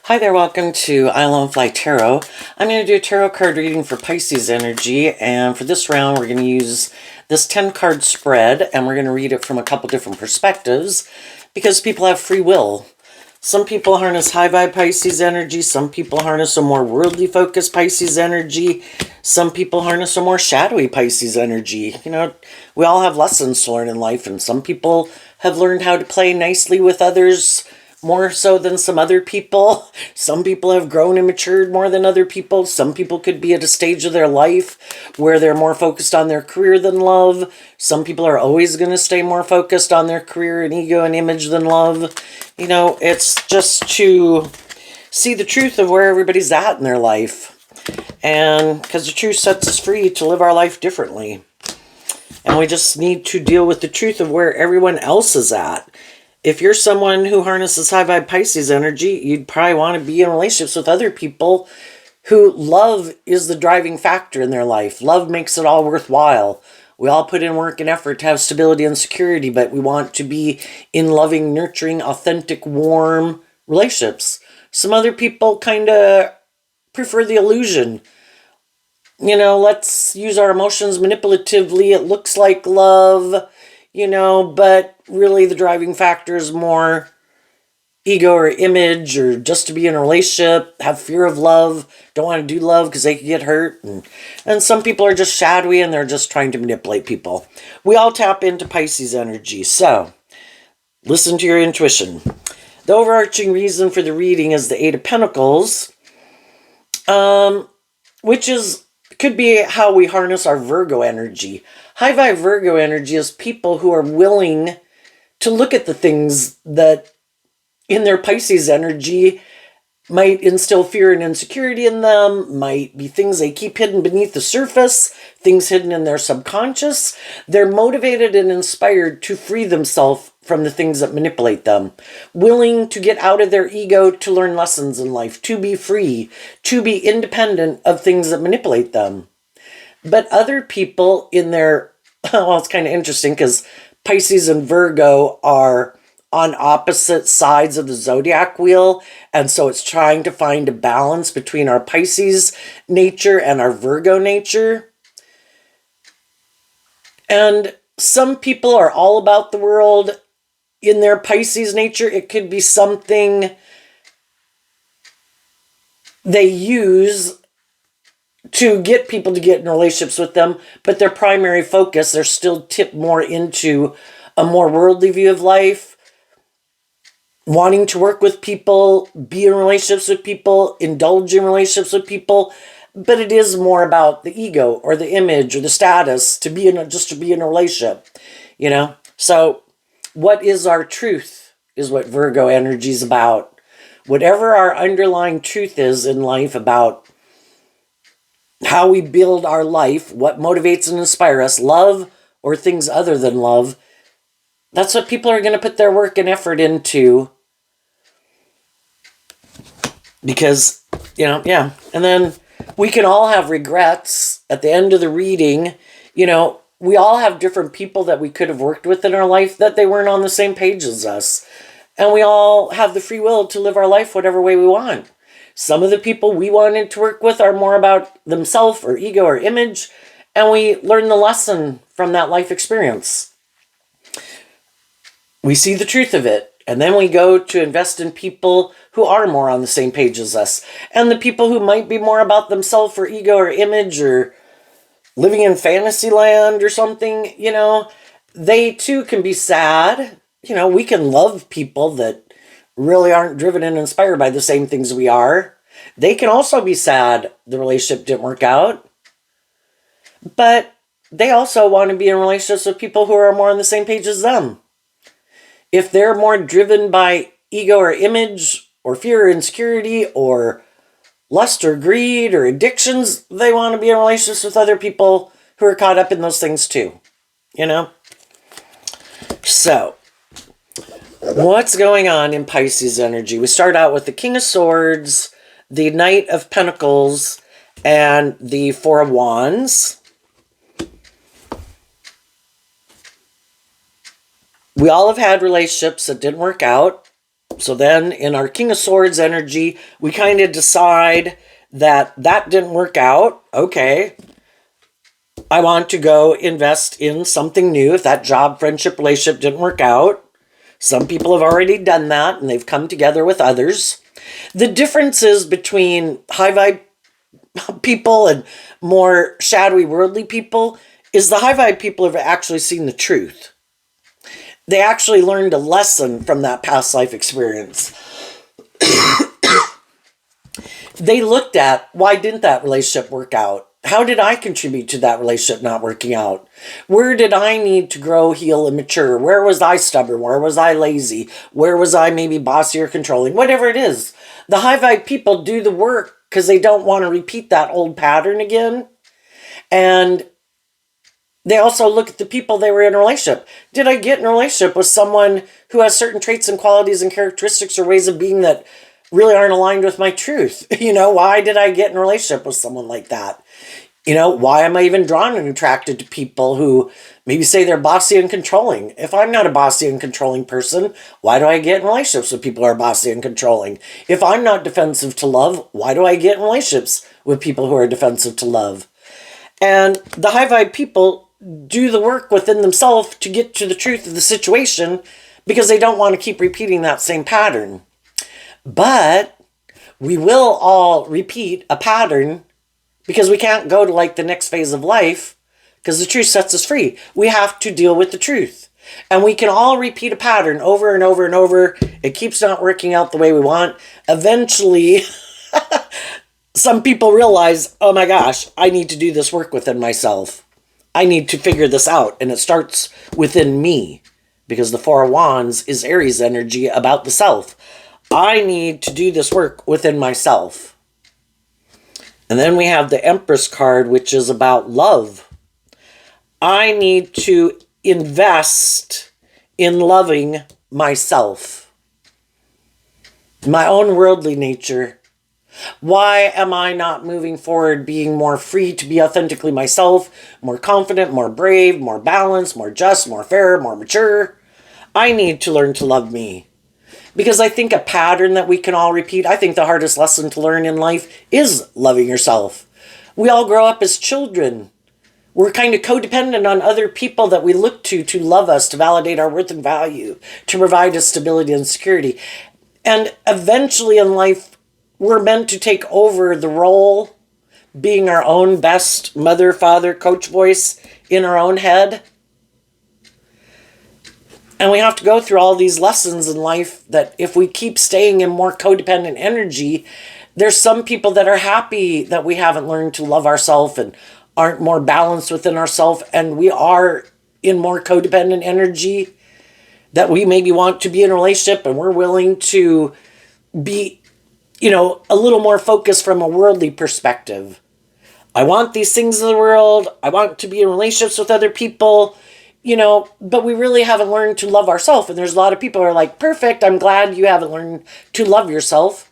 Hi there, welcome to Island Fly Tarot. I'm going to do a tarot card reading for Pisces energy, and for this round we're going to use this 10 card spread, and we're going to read it from a couple different perspectives because people have free will. Some people harness high vibe Pisces energy, some people harness a more worldly focused Pisces energy, some people harness a more shadowy Pisces energy. You know, we all have lessons to learn in life, and some people have learned how to play nicely with others more so than some other people. Some people have grown and matured more than other people. Some people could be at a stage of their life where they're more focused on their career than love. Some people are always going to stay more focused on their career and ego and image than love. You know, it's just to see the truth of where everybody's at in their life. And because the truth sets us free to live our life differently. And we just need to deal with the truth of where everyone else is at. If you're someone who harnesses high vibe Pisces energy, you'd probably want to be in relationships with other people who love is the driving factor in their life. Love makes it all worthwhile. We all put in work and effort to have stability and security, but we want to be in loving, nurturing, authentic, warm relationships. Some other people kind of prefer the illusion. You know, let's use our emotions manipulatively. It looks like love, you know, but really the driving factor is more ego or image, or just to be in a relationship, have fear of love, don't want to do love because they could get hurt. And some people are just shadowy and they're just trying to manipulate people. We all tap into Pisces energy, so listen to your intuition. The overarching reason for the reading is the Eight of Pentacles, which could be how we harness our Virgo energy. High vibe Virgo energy is people who are willing to look at the things that in their Pisces energy might instill fear and insecurity in them, might be things they keep hidden beneath the surface, things hidden in their subconscious. They're motivated and inspired to free themselves from the things that manipulate them, willing to get out of their ego to learn lessons in life, to be free, to be independent of things that manipulate them. But other people in their, well, it's kind of interesting because Pisces and Virgo are on opposite sides of the zodiac wheel, and so it's trying to find a balance between our Pisces nature and our Virgo nature. And some people are all about the world in their Pisces nature. It could be something they use to get people to get in relationships with them, but their primary focus, they're still tipped more into a more worldly view of life, wanting to work with people, be in relationships with people, indulge in relationships with people, but it is more about the ego or the image or the status to be just to be in a relationship, you know? So what is our truth is what Virgo energy is about. Whatever our underlying truth is in life about how we build our life, what motivates and inspires us, love or things other than love, that's what people are going to put their work and effort into. Because, you know, yeah. And then we can all have regrets at the end of the reading. You know, we all have different people that we could have worked with in our life that they weren't on the same page as us. And we all have the free will to live our life whatever way we want. Some of the people we wanted to work with are more about themself or ego or image, and we learn the lesson from that life experience. We see the truth of it, and then we go to invest in people who are more on the same page as us. And the people who might be more about themselves or ego or image or living in fantasy land or something, you know, they too can be sad. You know, we can love people that really aren't driven and inspired by the same things we are. They can also be sad the relationship didn't work out. But they also want to be in relationships with people who are more on the same page as them. If they're more driven by ego or image or fear or insecurity or lust or greed or addictions, they want to be in relationships with other people who are caught up in those things too. You know? So, what's going on in Pisces energy? We start out with the King of Swords, the Knight of Pentacles, and the Four of Wands. We all have had relationships that didn't work out. So then in our King of Swords energy, we kind of decide that that didn't work out. Okay, I want to go invest in something new. If that job, friendship, relationship didn't work out, some people have already done that and they've come together with others. The differences between high vibe people and more shadowy worldly people is the high vibe people have actually seen the truth. They actually learned a lesson from that past life experience. They looked at, why didn't that relationship work out? How did I contribute to that relationship not working out? Where did I need to grow, heal, and mature? Where was I stubborn? Where was I lazy? Where was I maybe bossy or controlling? Whatever it is. The high vibe people do the work because they don't want to repeat that old pattern again. And they also look at the people they were in a relationship. Did I get in a relationship with someone who has certain traits and qualities and characteristics or ways of being that really aren't aligned with my truth? Why did I get in a relationship with someone like that? Why am I even drawn and attracted to people who maybe say they're bossy and controlling? If I'm not a bossy and controlling person, why do I get in relationships with people who are bossy and controlling? If I'm not defensive to love, why do I get in relationships with people who are defensive to love? And the high vibe people do the work within themselves to get to the truth of the situation because they don't want to keep repeating that same pattern. But we will all repeat a pattern because we can't go to the next phase of life because the truth sets us free. We have to deal with the truth. And we can all repeat a pattern over and over and over. It keeps not working out the way we want. Eventually, some people realize, oh my gosh, I need to do this work within myself. I need to figure this out. And it starts within me because the Four of Wands is Aries energy about the self. I need to do this work within myself. And then we have the Empress card, which is about love. I need to invest in loving myself, my own worldly nature. Why am I not moving forward, being more free to be authentically myself, more confident, more brave, more balanced, more just, more fair, more mature? I need to learn to love me. Because I think a pattern that we can all repeat, I think the hardest lesson to learn in life is loving yourself. We all grow up as children. We're kind of codependent on other people that we look to love us, to validate our worth and value, to provide us stability and security. And eventually in life, we're meant to take over the role, being our own best mother, father, coach voice in our own head. And we have to go through all these lessons in life that if we keep staying in more codependent energy, there's some people that are happy that we haven't learned to love ourselves and aren't more balanced within ourselves, and we are in more codependent energy, that we maybe want to be in a relationship and we're willing to be, a little more focused from a worldly perspective. I want these things in the world. I want to be in relationships with other people. But we really haven't learned to love ourselves. And there's a lot of people who are like, perfect, I'm glad you haven't learned to love yourself.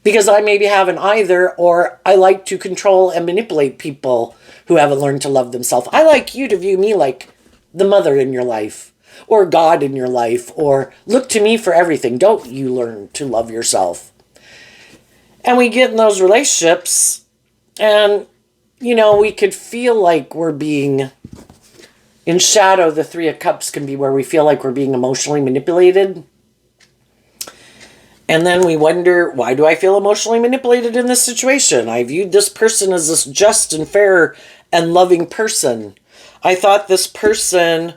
Because I maybe haven't either, or I like to control and manipulate people who haven't learned to love themselves. I like you to view me like the mother in your life, or God in your life, or look to me for everything. Don't you learn to love yourself? And we get in those relationships, and, we could feel like we're being... In shadow, the Three of Cups can be where we feel like we're being emotionally manipulated. And then we wonder, why do I feel emotionally manipulated in this situation? I viewed this person as this just and fair and loving person. I thought this person,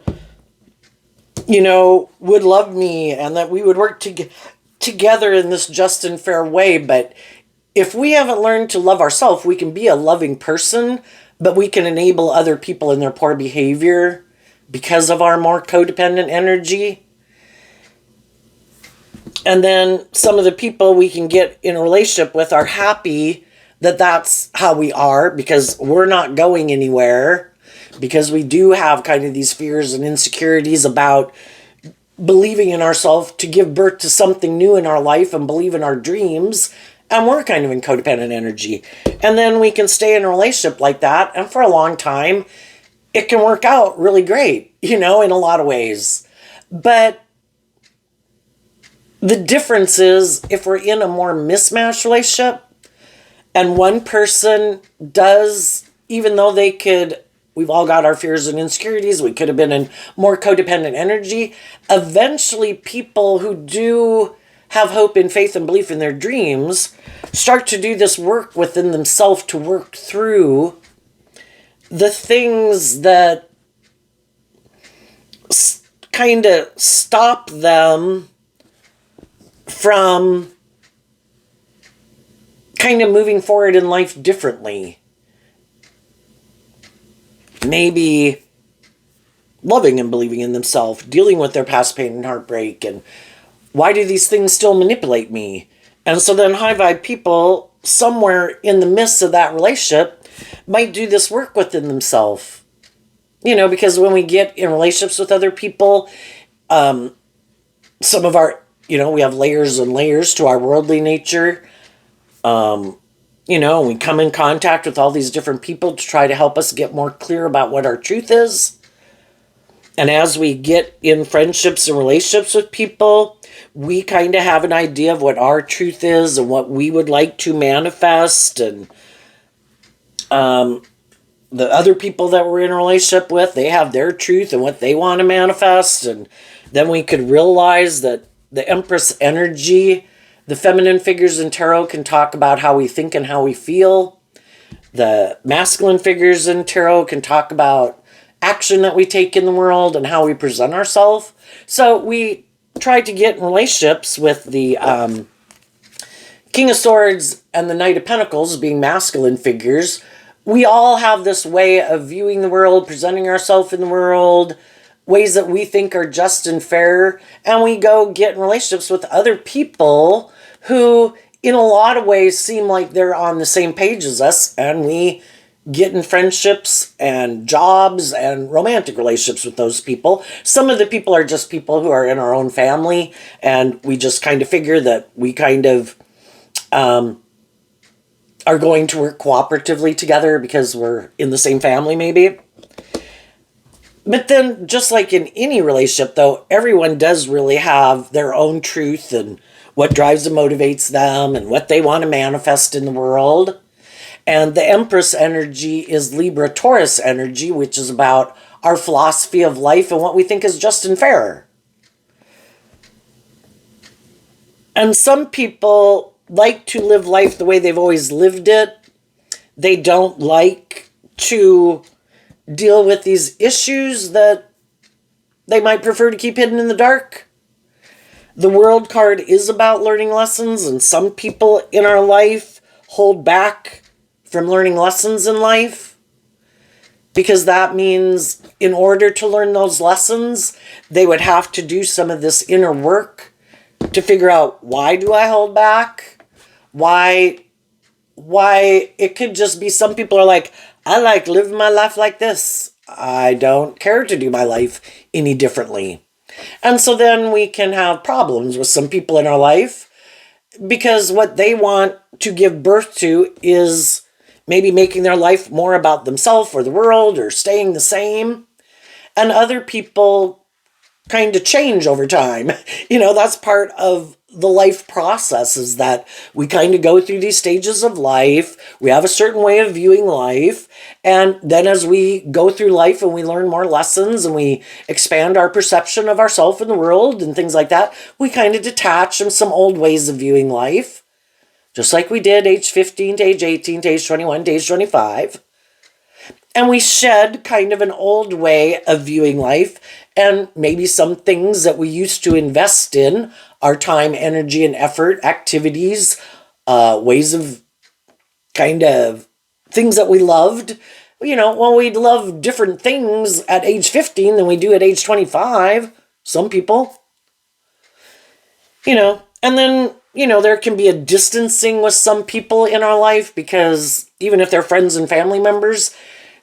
would love me and that we would work together in this just and fair way. But if we haven't learned to love ourselves, we can be a loving person, but we can enable other people in their poor behavior because of our more codependent energy. And then some of the people we can get in a relationship with are happy that that's how we are because we're not going anywhere, because we do have kind of these fears and insecurities about believing in ourselves to give birth to something new in our life and believe in our dreams. And we're kind of in codependent energy. And then we can stay in a relationship like that. And for a long time, it can work out really great, in a lot of ways. But The difference is if we're in a more mismatched relationship and one person does, even though they could, we've all got our fears and insecurities, we could have been in more codependent energy. Eventually, people who do have hope and faith and belief in their dreams start to do this work within themselves to work through the things that kind of stop them from kind of moving forward in life differently. Maybe loving and believing in themselves, dealing with their past pain and heartbreak, and why do these things still manipulate me? And so then high vibe people somewhere in the midst of that relationship might do this work within themselves. Because when we get in relationships with other people, some of our, we have layers and layers to our worldly nature. We come in contact with all these different people to try to help us get more clear about what our truth is. And as we get in friendships and relationships with people, we kind of have an idea of what our truth is and what we would like to manifest. And the other people that we're in a relationship with, they have their truth and what they want to manifest. And then we could realize that the Empress energy, the feminine figures in tarot can talk about how we think and how we feel. The masculine figures in tarot can talk about action that we take in the world and how we present ourselves. So we try to get in relationships with the King of Swords and the Knight of Pentacles being masculine figures. We all have this way of viewing the world, presenting ourselves in the world, ways that we think are just and fair, and we go get in relationships with other people who, in a lot of ways, seem like they're on the same page as us, and we get in friendships and jobs and romantic relationships with those people. Some of the people are just people who are in our own family, and we just kind of figure that we kind of are going to work cooperatively together because we're in the same family, maybe. But then, just like in any relationship, though, everyone does really have their own truth and what drives and motivates them and what they want to manifest in the world. And the Empress energy is Libra-Taurus energy, which is about our philosophy of life and what we think is just and fair. And some people like to live life the way they've always lived it. They don't like to deal with these issues that they might prefer to keep hidden in the dark. The World card is about learning lessons, and some people in our life hold back from learning lessons in life because that means in order to learn those lessons, they would have to do some of this inner work to figure out, why do I hold back? Why it could just be some people are like, I like living my life like this. I don't care to do my life any differently. And so then we can have problems with some people in our life because what they want to give birth to is maybe making their life more about themselves or the world or staying the same. And other people kind of change over time. That's part of the life process, is that we kind of go through these stages of life. We have a certain way of viewing life. And then as we go through life and we learn more lessons and we expand our perception of ourselves and the world and things like that, we kind of detach from some old ways of viewing life. Just like we did age 15 to age 18 to age 21 to age 25. And we shed kind of an old way of viewing life, and maybe some things that we used to invest in, our time, energy, and effort, activities, ways of kind of things that we loved. Well, we love different things at age 15 than we do at age 25. Some people. And then, there can be a distancing with some people in our life because even if they're friends and family members,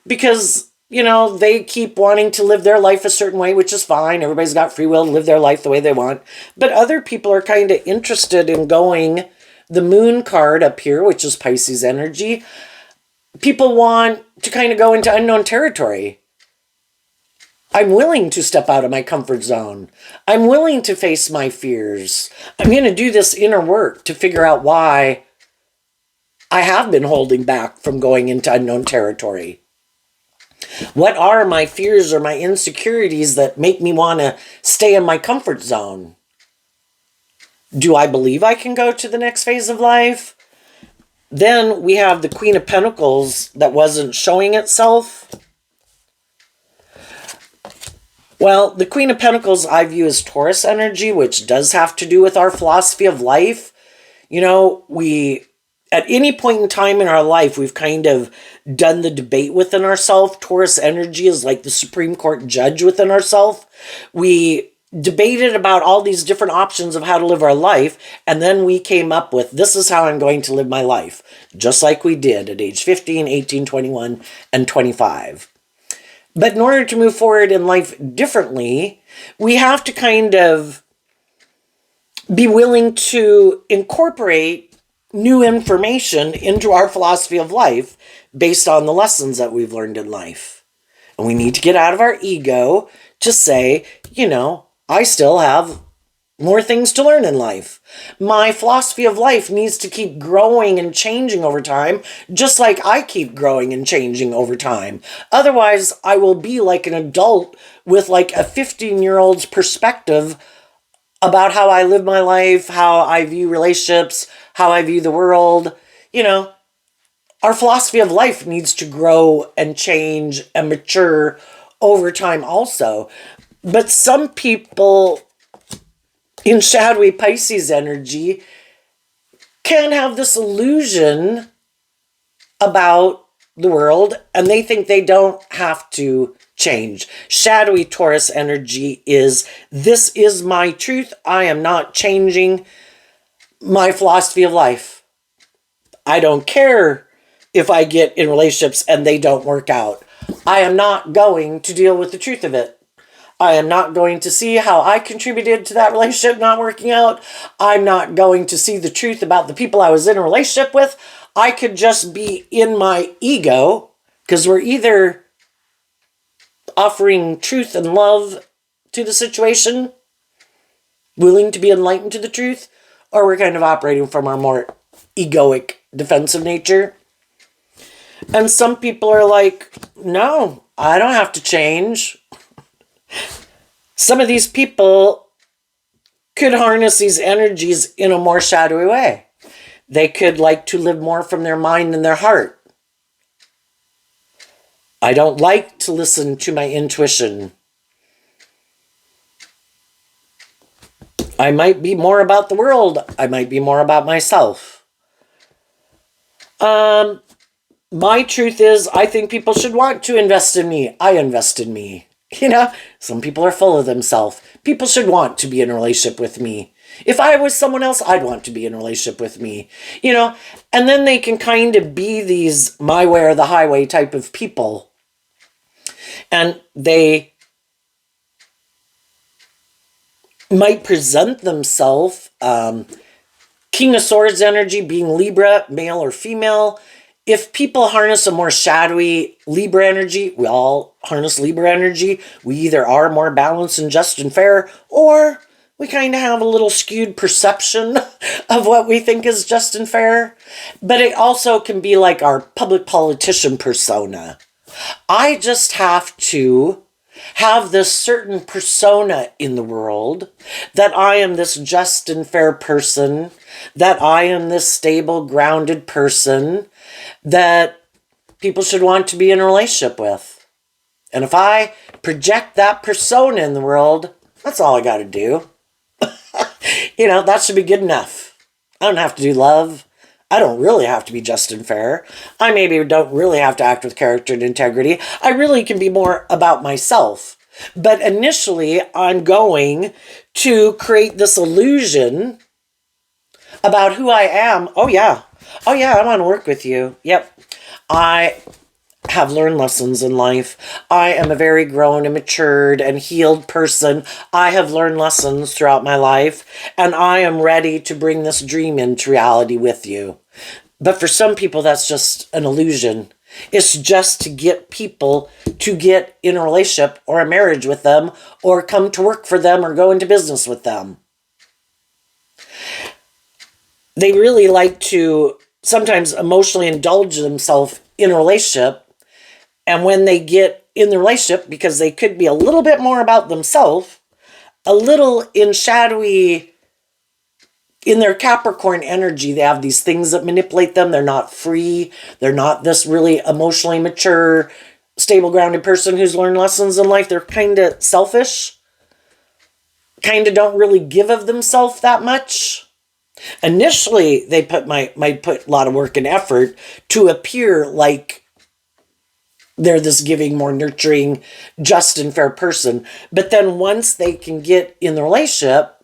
because, they keep wanting to live their life a certain way, which is fine. Everybody's got free will to live their life the way they want. But other people are kind of interested in going, the Moon card up here, which is Pisces energy. People want to kind of go into unknown territory. I'm willing to step out of my comfort zone. I'm willing to face my fears. I'm going to do this inner work to figure out why I have been holding back from going into unknown territory. What are my fears or my insecurities that make me want to stay in my comfort zone? Do I believe I can go to the next phase of life? Then we have the Queen of Pentacles that wasn't showing itself. Well, the Queen of Pentacles I view as Taurus energy, which does have to do with our philosophy of life. You know, at any point in time in our life, we've kind of done the debate within ourselves. Taurus energy is like the Supreme Court judge within ourselves. We debated about all these different options of how to live our life, and then we came up with, this is how I'm going to live my life, just like we did at age 15, 18, 21, and 25. But in order to move forward in life differently, we have to kind of be willing to incorporate new information into our philosophy of life based on the lessons that we've learned in life. And we need to get out of our ego to say, you know, I still have more things to learn in life. My philosophy of life needs to keep growing and changing over time, just like I keep growing and changing over time. Otherwise, I will be like an adult with like a 15-year-old's perspective about how I live my life, how I view relationships, how I view the world. You know, our philosophy of life needs to grow and change and mature over time also. But some people in shadowy Pisces energy can have this illusion about the world, and they think they don't have to change. Shadowy Taurus energy is, this is my truth. I am not changing my philosophy of life. I don't care if I get in relationships and they don't work out. I am not going to deal with the truth of it. I am not going to see how I contributed to that relationship not working out. I'm not going to see the truth about the people I was in a relationship with. I could just be in my ego, because we're either offering truth and love to the situation, willing to be enlightened to the truth, or we're kind of operating from our more egoic, defensive nature. And some people are like, no, I don't have to change. Some of these people could harness these energies in a more shadowy way. They could like to live more from their mind and their heart. I don't like to listen to my intuition. I might be more about the world. I might be more about myself. My truth is, I think people should want to invest in me. I invest in me. You know, some people are full of themselves. People should want to be in a relationship with me. If I was someone else, I'd want to be in a relationship with me. You know, and then they can kind of be these my way or the highway type of people. And they might present themselves, King of Swords energy being Libra, male or female. If people harness a more shadowy Libra energy, we all harness Libra energy. We either are more balanced and just and fair, or we kind of have a little skewed perception of what we think is just and fair. But it also can be like our public politician persona. I just have to have this certain persona in the world, that I am this just and fair person, that I am this stable, grounded person, that people should want to be in a relationship with. And if I project that persona in the world, that's all I got to do. You know, that should be good enough. I don't have to do love. I don't really have to be just and fair. I maybe don't really have to act with character and integrity. I really can be more about myself. But initially, I'm going to create this illusion about who I am. Oh, yeah, I want to work with you. Yep. I have learned lessons in life. I am a very grown and matured and healed person. I have learned lessons throughout my life, and I am ready to bring this dream into reality with you. But for some people, that's just an illusion. It's just to get people to get in a relationship or a marriage with them, or come to work for them, or go into business with them. They really like to sometimes emotionally indulge themselves in a relationship. And when they get in the relationship, because they could be a little bit more about themselves, a little in shadowy, in their Capricorn energy, they have these things that manipulate them. They're not free. They're not this really emotionally mature, stable, grounded person who's learned lessons in life. They're kind of selfish, kind of don't really give of themselves that much. Initially, they might put a lot of work and effort to appear like they're this giving, more nurturing, just and fair person. But then once they can get in the relationship,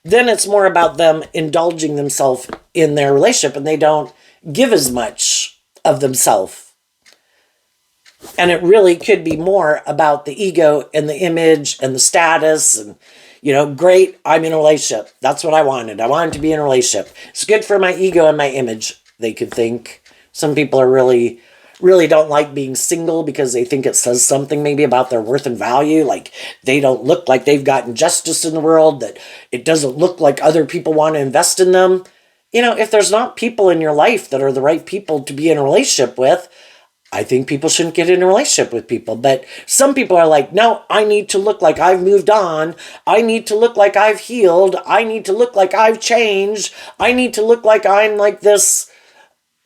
then it's more about them indulging themselves in their relationship, and they don't give as much of themselves. And it really could be more about the ego and the image and the status and, great, I'm in a relationship. That's what I wanted. I wanted to be in a relationship. It's good for my ego and my image, they could think. Some people are really don't like being single because they think it says something maybe about their worth and value. Like they don't look like they've gotten justice in the world, that it doesn't look like other people want to invest in them. If there's not people in your life that are the right people to be in a relationship with, I think people shouldn't get in a relationship with people. But some people are like, no, I need to look like I've moved on. I need to look like I've healed. I need to look like I've changed. I need to look like I'm like this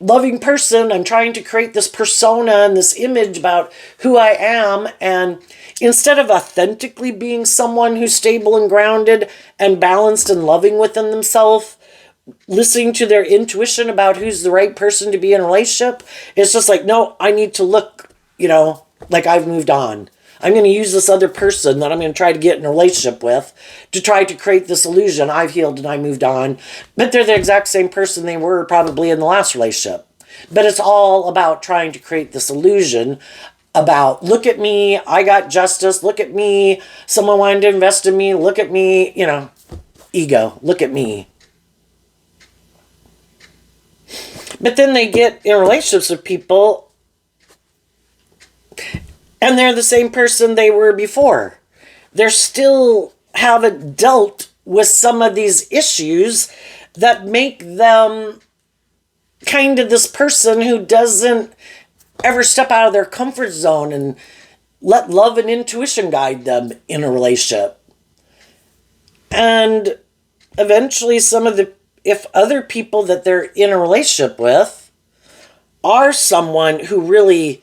loving person. I'm trying to create this persona and this image about who I am. And instead of authentically being someone who's stable and grounded and balanced and loving within themselves, listening to their intuition about who's the right person to be in a relationship, it's just like, no, I need to look, like I've moved on. I'm going to use this other person that I'm going to try to get in a relationship with to try to create this illusion I've healed and I moved on. But they're the exact same person they were probably in the last relationship. But it's all about trying to create this illusion about, look at me, I got justice, look at me, someone wanted to invest in me, look at me, ego, look at me. But then they get in relationships with people and they're the same person they were before. They still haven't dealt with some of these issues that make them kind of this person who doesn't ever step out of their comfort zone and let love and intuition guide them in a relationship. And eventually if other people that they're in a relationship with are someone who really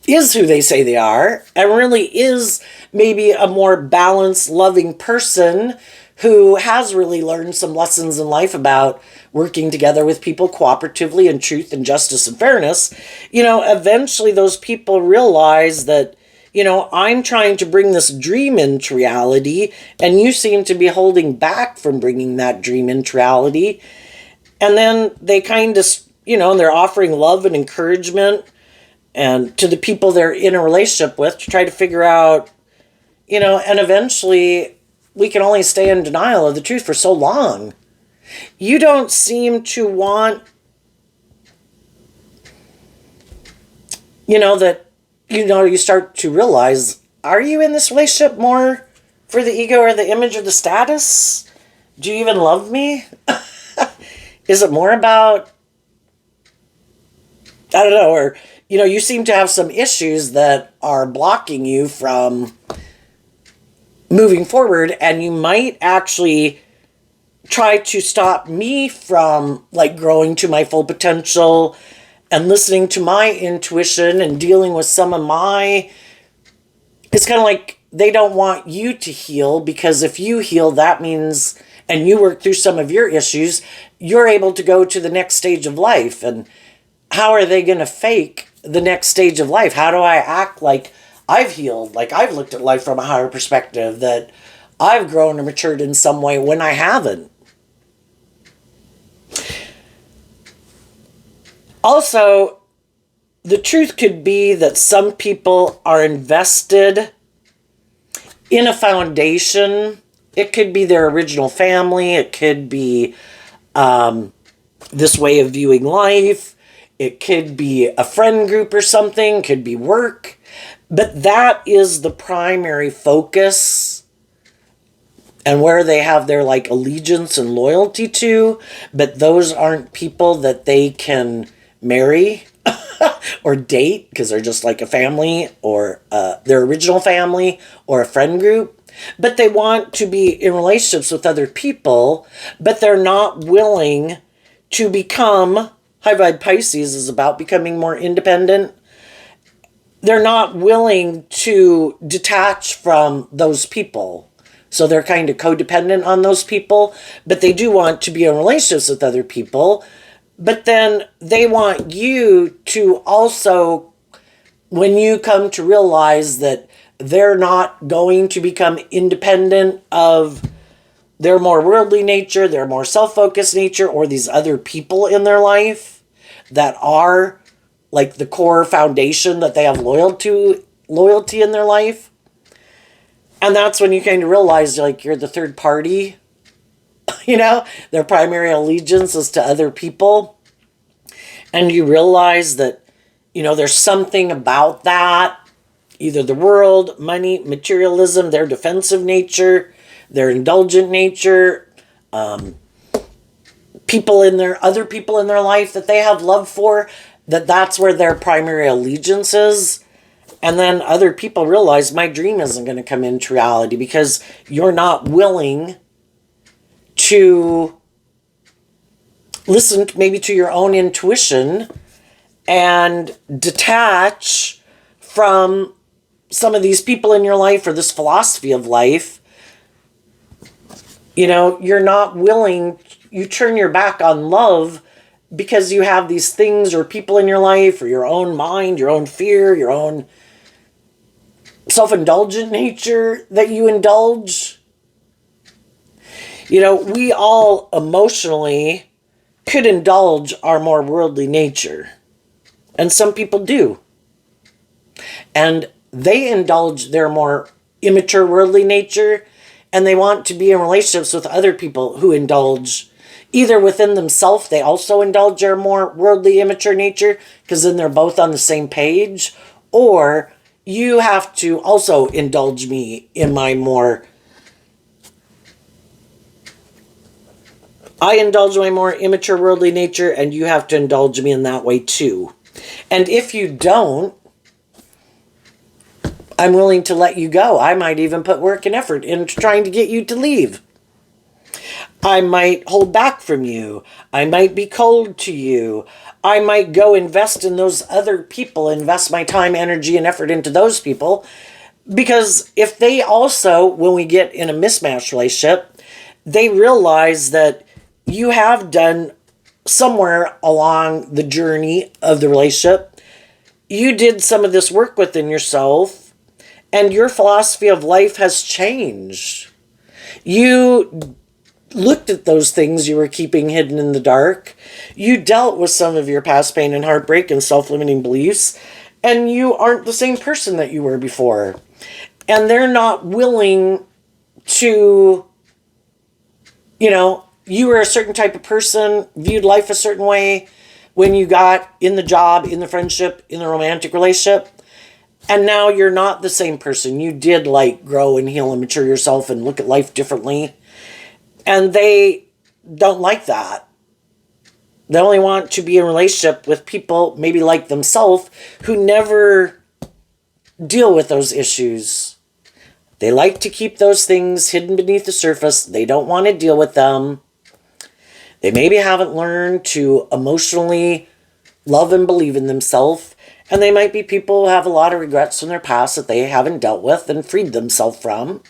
is who they say they are, and really is maybe a more balanced, loving person who has really learned some lessons in life about working together with people cooperatively in truth and justice and fairness, eventually those people realize that, I'm trying to bring this dream into reality, and you seem to be holding back from bringing that dream into reality. And then they kind of, they're offering love and encouragement and to the people they're in a relationship with to try to figure out, and eventually we can only stay in denial of the truth for so long. You don't seem to want, that, you start to realize, are you in this relationship more for the ego or the image or the status? Do you even love me? Is it more about, I don't know, or, you seem to have some issues that are blocking you from moving forward, and you might actually try to stop me from growing to my full potential and listening to my intuition and dealing with some of my, it's kind of like they don't want you to heal, because if you heal, that means, and you work through some of your issues, you're able to go to the next stage of life. And how are they going to fake the next stage of life? How do I act like I've healed, like I've looked at life from a higher perspective, that I've grown or matured in some way when I haven't? Also, the truth could be that some people are invested in a foundation. It could be their original family. It could be this way of viewing life. It could be a friend group or something, could be work. But that is the primary focus and where they have their like allegiance and loyalty to. But those aren't people that they can marry or date because they're just like a family or their original family or a friend group. But they want to be in relationships with other people, but they're not willing to become, High Vibe Pisces is about becoming more independent. They're not willing to detach from those people. So they're kind of codependent on those people, but they do want to be in relationships with other people. But then they want you to also, when you come to realize that they're not going to become independent of their more worldly nature, their more self-focused nature, or these other people in their life that are like the core foundation that they have loyalty in their life. And that's when you kind of realize like you're the third party, their primary allegiance is to other people. And you realize that, there's something about that, either the world, money, materialism, their defensive nature, their indulgent nature, other people in their life that they have love for, that's where their primary allegiance is. And then other people realize my dream isn't going to come into reality because you're not willing to listen maybe to your own intuition and detach from some of these people in your life or this philosophy of life. You're not willing, you turn your back on love because you have these things or people in your life or your own mind, your own fear, your own self-indulgent nature that you indulge. We all emotionally could indulge our more worldly nature. And some people do. And they indulge their more immature worldly nature, and they want to be in relationships with other people who indulge either within themselves. They also indulge their more worldly immature nature because then they're both on the same page. Or you have to also indulge me in my more, I indulge my more immature worldly nature, and you have to indulge me in that way too. And if you don't, I'm willing to let you go. I might even put work and effort into trying to get you to leave. I might hold back from you. I might be cold to you. I might go invest in those other people, invest my time, energy, and effort into those people. Because if they also, when we get in a mismatched relationship, they realize that you have done somewhere along the journey of the relationship, you did some of this work within yourself, and your philosophy of life has changed. You looked at those things you were keeping hidden in the dark. You dealt with some of your past pain and heartbreak and self-limiting beliefs, and you aren't the same person that you were before. And they're not willing to, you were a certain type of person, viewed life a certain way when you got in the job, in the friendship, in the romantic relationship. And now you're not the same person. You did grow and heal and mature yourself and look at life differently. And they don't like that. They only want to be in a relationship with people maybe like themselves who never deal with those issues. They like to keep those things hidden beneath the surface. They don't want to deal with them. They maybe haven't learned to emotionally love and believe in themselves. And they might be people who have a lot of regrets from their past that they haven't dealt with and freed themselves from.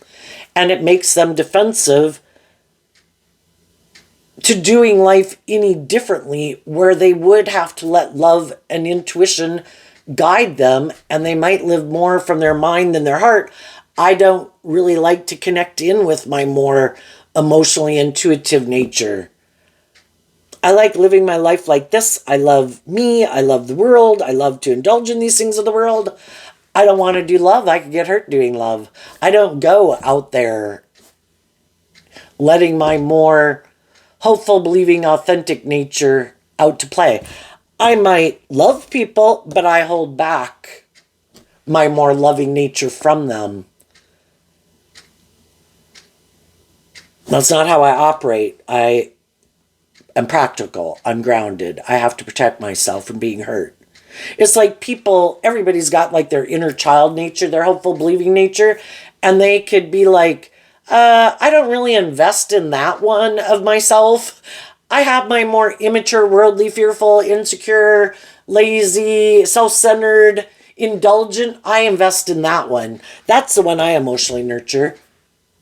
And it makes them defensive to doing life any differently, where they would have to let love and intuition guide them, and they might live more from their mind than their heart. I don't really like to connect in with my more emotionally intuitive nature. I like living my life like this. I love me. I love the world. I love to indulge in these things of the world. I don't want to do love. I could get hurt doing love. I don't go out there letting my more hopeful, believing, authentic nature out to play. I might love people, but I hold back my more loving nature from them. That's not how I operate. I am practical. I'm grounded. I have to protect myself from being hurt. It's like people, everybody's got like their inner child nature, their hopeful, believing nature, and they could be like, I don't really invest in that one of myself. I have my more immature, worldly, fearful, insecure, lazy, self-centered, indulgent. I invest in that one. That's the one I emotionally nurture.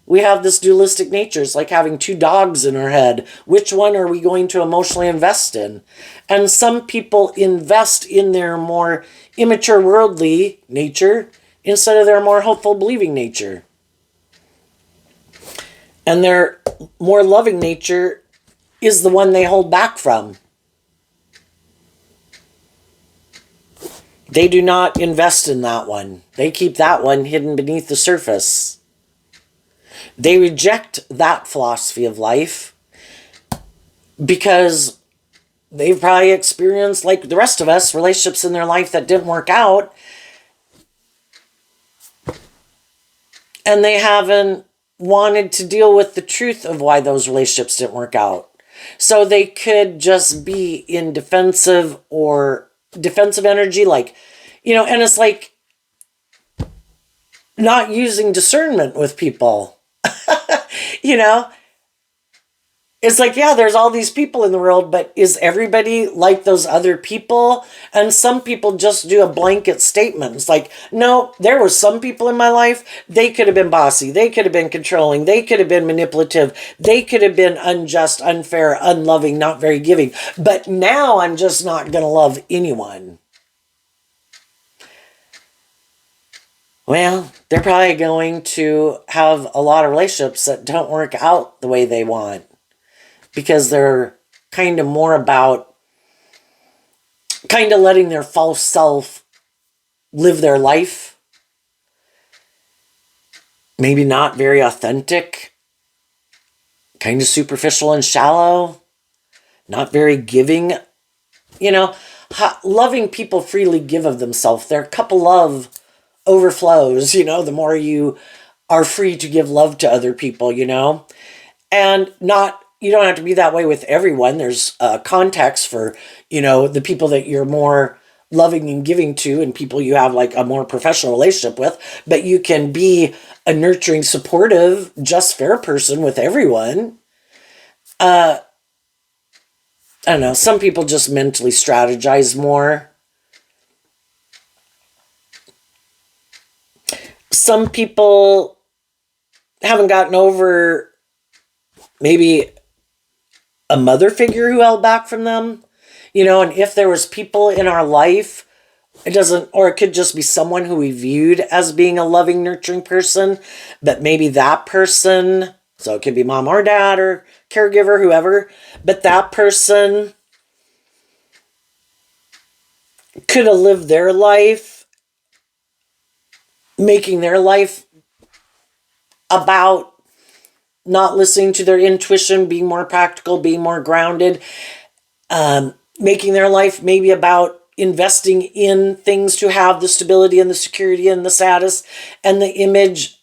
We have this dualistic nature. It's like having two dogs in our head. Which one are we going to emotionally invest in? And some people invest in their more immature, worldly nature instead of their more hopeful, believing nature. And their more loving nature is the one they hold back from. They do not invest in that one. They keep that one hidden beneath the surface. They reject that philosophy of life because they've probably experienced, like the rest of us, relationships in their life that didn't work out. And they haven't wanted to deal with the truth of why those relationships didn't work out. So they could just be in defensive energy, like, and it's like not using discernment with people. It's like, yeah, there's all these people in the world, but is everybody like those other people? And some people just do a blanket statement. It's like, no, there were some people in my life, they could have been bossy, they could have been controlling, they could have been manipulative, they could have been unjust, unfair, unloving, not very giving. But now I'm just not going to love anyone. Well, they're probably going to have a lot of relationships that don't work out the way they want because they're kind of more about kind of letting their false self live their life. Maybe not very authentic, kind of superficial and shallow, not very giving. Loving people freely give of themselves. Their cup of love overflows, the more you are free to give love to other people, and you don't have to be that way with everyone. There's a context for, the people that you're more loving and giving to and people you have like a more professional relationship with, but you can be a nurturing, supportive, just fair person with everyone. I don't know. Some people just mentally strategize more. Some people haven't gotten over maybe a mother figure who held back from them, and if there was people in our life, or it could just be someone who we viewed as being a loving, nurturing person, but maybe that person, so it could be mom or dad or caregiver, whoever, but that person could have lived their life making their life about not listening to their intuition, being more practical, being more grounded, making their life maybe about investing in things to have the stability and the security and the status and the image.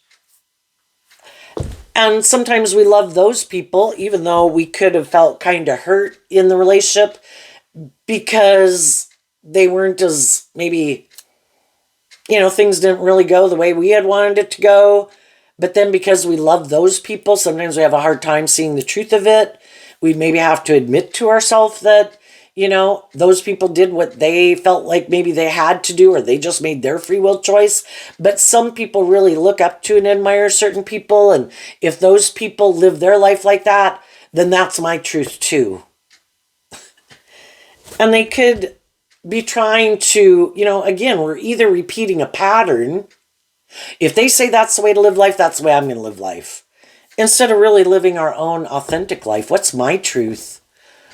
And sometimes we love those people, even though we could have felt kind of hurt in the relationship because they weren't as maybe, things didn't really go the way we had wanted it to go. But then because we love those people, sometimes we have a hard time seeing the truth of it. We maybe have to admit to ourselves that, those people did what they felt like maybe they had to do, or they just made their free will choice. But some people really look up to and admire certain people. And if those people live their life like that, then that's my truth too. And they could be trying to, again, we're either repeating a pattern. If they say that's the way to live life, that's the way I'm going to live life. Instead of really living our own authentic life. What's my truth?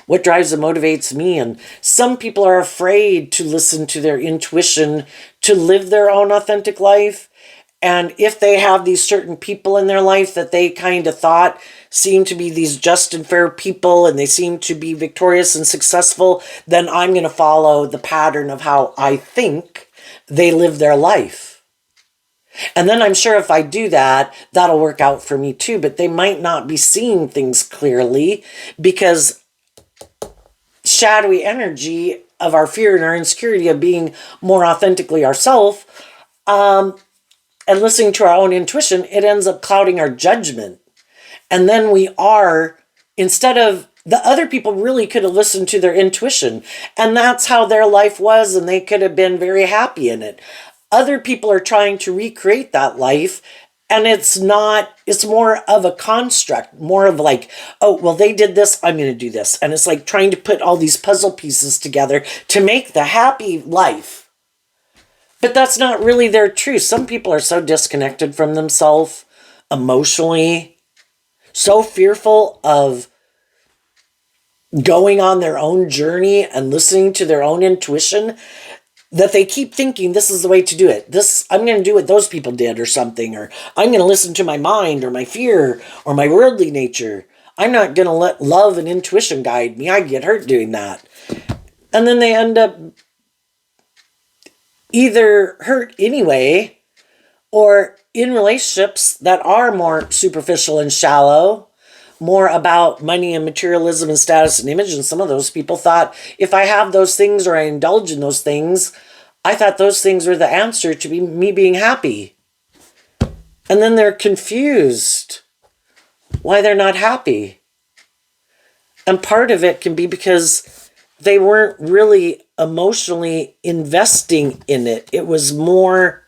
What drives and motivates me? And some people are afraid to listen to their intuition, to live their own authentic life. And if they have these certain people in their life that they kind of thought seem to be these just and fair people and they seem to be victorious and successful, then I'm going to follow the pattern of how I think they live their life. And then I'm sure if I do that, that'll work out for me too. But they might not be seeing things clearly because shadowy energy of our fear and our insecurity of being more authentically ourselves, and listening to our own intuition, it ends up clouding our judgment. And then we are, instead of, the other people really could have listened to their intuition, and that's how their life was, and they could have been very happy in it. Other people are trying to recreate that life, and it's not, it's more of a construct, more of like, oh, well, they did this, I'm going to do this. And it's like trying to put all these puzzle pieces together to make the happy life. But that's not really their truth. Some people are so disconnected from themselves emotionally, so fearful of going on their own journey and listening to their own intuition that they keep thinking this is the way to do it. I'm going to do what those people did or something, or I'm going to listen to my mind or my fear or my worldly nature. I'm not going to let love and intuition guide me. I get hurt doing that. And then they end up either hurt anyway, or in relationships that are more superficial and shallow, more about money and materialism and status and image. And some of those people thought, if I have those things or I indulge in those things, I thought those things were the answer to me being happy. And then they're confused why they're not happy. And part of it can be because they weren't really emotionally investing in it. It was more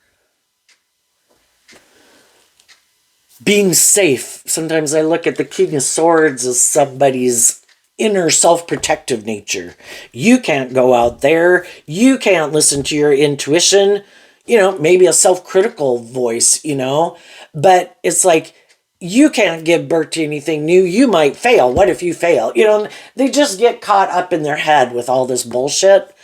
being safe. Sometimes I look at the King of Swords as somebody's inner self-protective nature. You can't go out there. You can't listen to your intuition. Maybe a self-critical voice, but it's like, you can't give birth to anything new. You might fail. What if you fail? They just get caught up in their head with all this bullshit.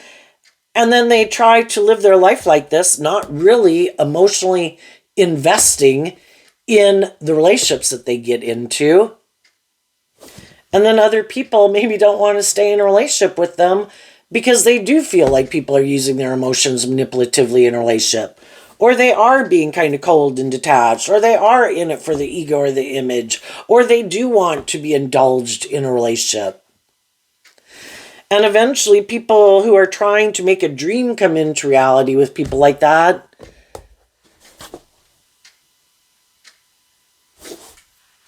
And then they try to live their life like this, not really emotionally investing in the relationships that they get into. And then other people maybe don't want to stay in a relationship with them because they do feel like people are using their emotions manipulatively in a relationship. Or they are being kind of cold and detached, or they are in it for the ego or the image, or they do want to be indulged in a relationship. And eventually people who are trying to make a dream come into reality with people like that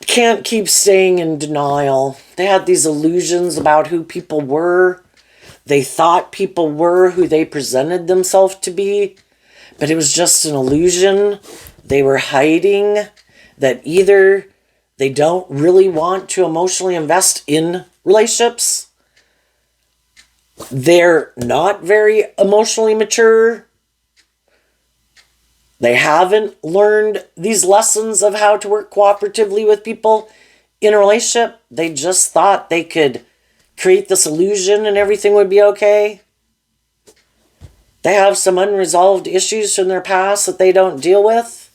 can't keep staying in denial. They had these illusions about who people were. They thought people were who they presented themselves to be. But it was just an illusion. They were hiding that either they don't really want to emotionally invest in relationships, they're not very emotionally mature, they haven't learned these lessons of how to work cooperatively with people in a relationship. They just thought they could create this illusion and everything would be okay. They have some unresolved issues from their past that they don't deal with.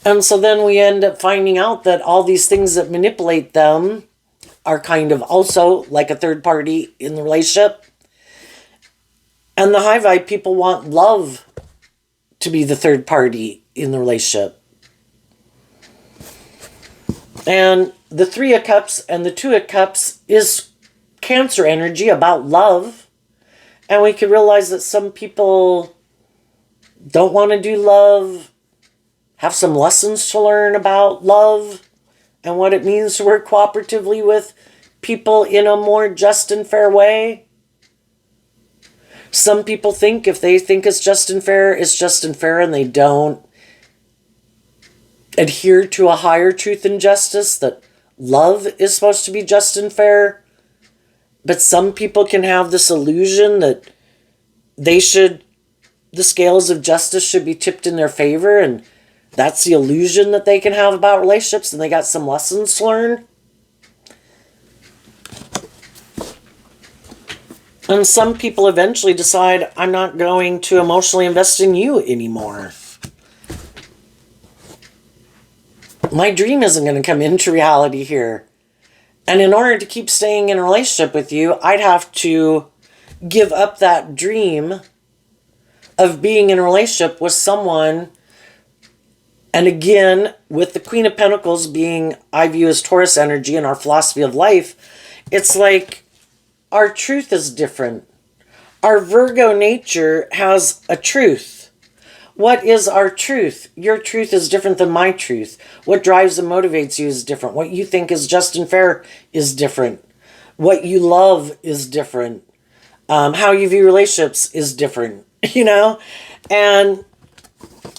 And so then we end up finding out that all these things that manipulate them are kind of also like a third party in the relationship. And the high vibe people want love to be the third party in the relationship. And the Three of Cups and the Two of Cups is Cancer energy about love. And we can realize that some people don't want to do love, have some lessons to learn about love and what it means to work cooperatively with people in a more just and fair way. Some people think if they think it's just and fair, it's just and fair, and they don't adhere to a higher truth and justice, that love is supposed to be just and fair. But some people can have this illusion that the scales of justice should be tipped in their favor, and that's the illusion that they can have about relationships, and they got some lessons to learn. And some people eventually decide, I'm not going to emotionally invest in you anymore. my dream isn't going to come into reality here. And in order to keep staying in a relationship with you, I'd have to give up that dream of being in a relationship with someone. And again, with the Queen of Pentacles being, I view as Taurus energy and our philosophy of life, it's like our truth is different. Our Virgo nature has a truth. What is our truth? Your truth is different than my truth. What drives and motivates you is different. What you think is just and fair is different. What you love is different. How you view relationships is different, you know? And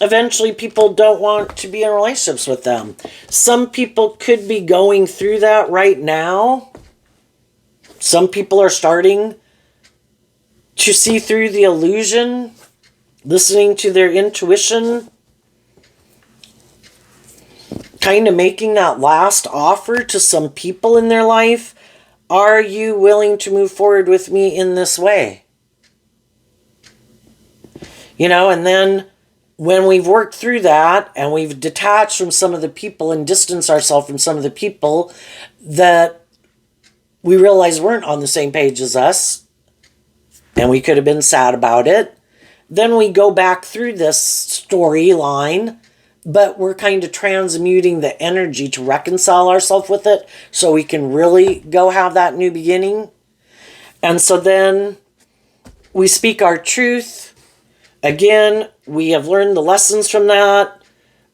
eventually people don't want to be in relationships with them. Some people could be going through that right now. Some people are starting to see through the illusion, listening to their intuition, kind of making that last offer to some people in their life. Are you willing to move forward with me in this way? You know, and then when we've worked through that and we've detached from some of the people and distanced ourselves from some of the people that we realize weren't on the same page as us, and we could have been sad about it, then we go back through this storyline, but we're kind of transmuting the energy to reconcile ourselves with it so we can really go have that new beginning. And so then we speak our truth. Again, we have learned the lessons from that.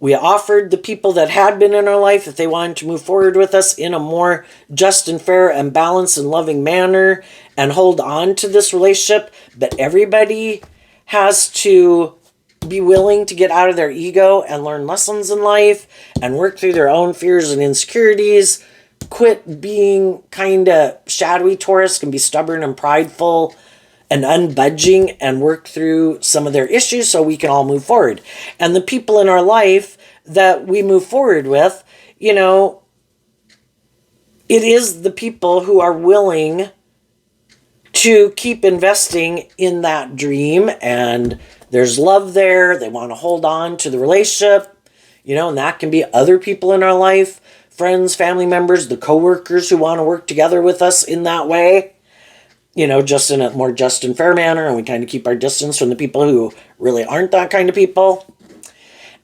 We offered the people that had been in our life, if they wanted to move forward with us in a more just and fair and balanced and loving manner and hold on to this relationship. But everybody has to be willing to get out of their ego and learn lessons in life and work through their own fears and insecurities. Quit being kind of shadowy. Taurus can be stubborn and prideful and unbudging, and work through some of their issues so we can all move forward. And the people in our life that we move forward with, you know, it is the people who are willing to keep investing in that dream, and there's love there. They want to hold on to the relationship, you know, and that can be other people in our life, friends, family members, the coworkers who want to work together with us in that way, you know, just in a more just and fair manner, and we kind of keep our distance from the people who really aren't that kind of people.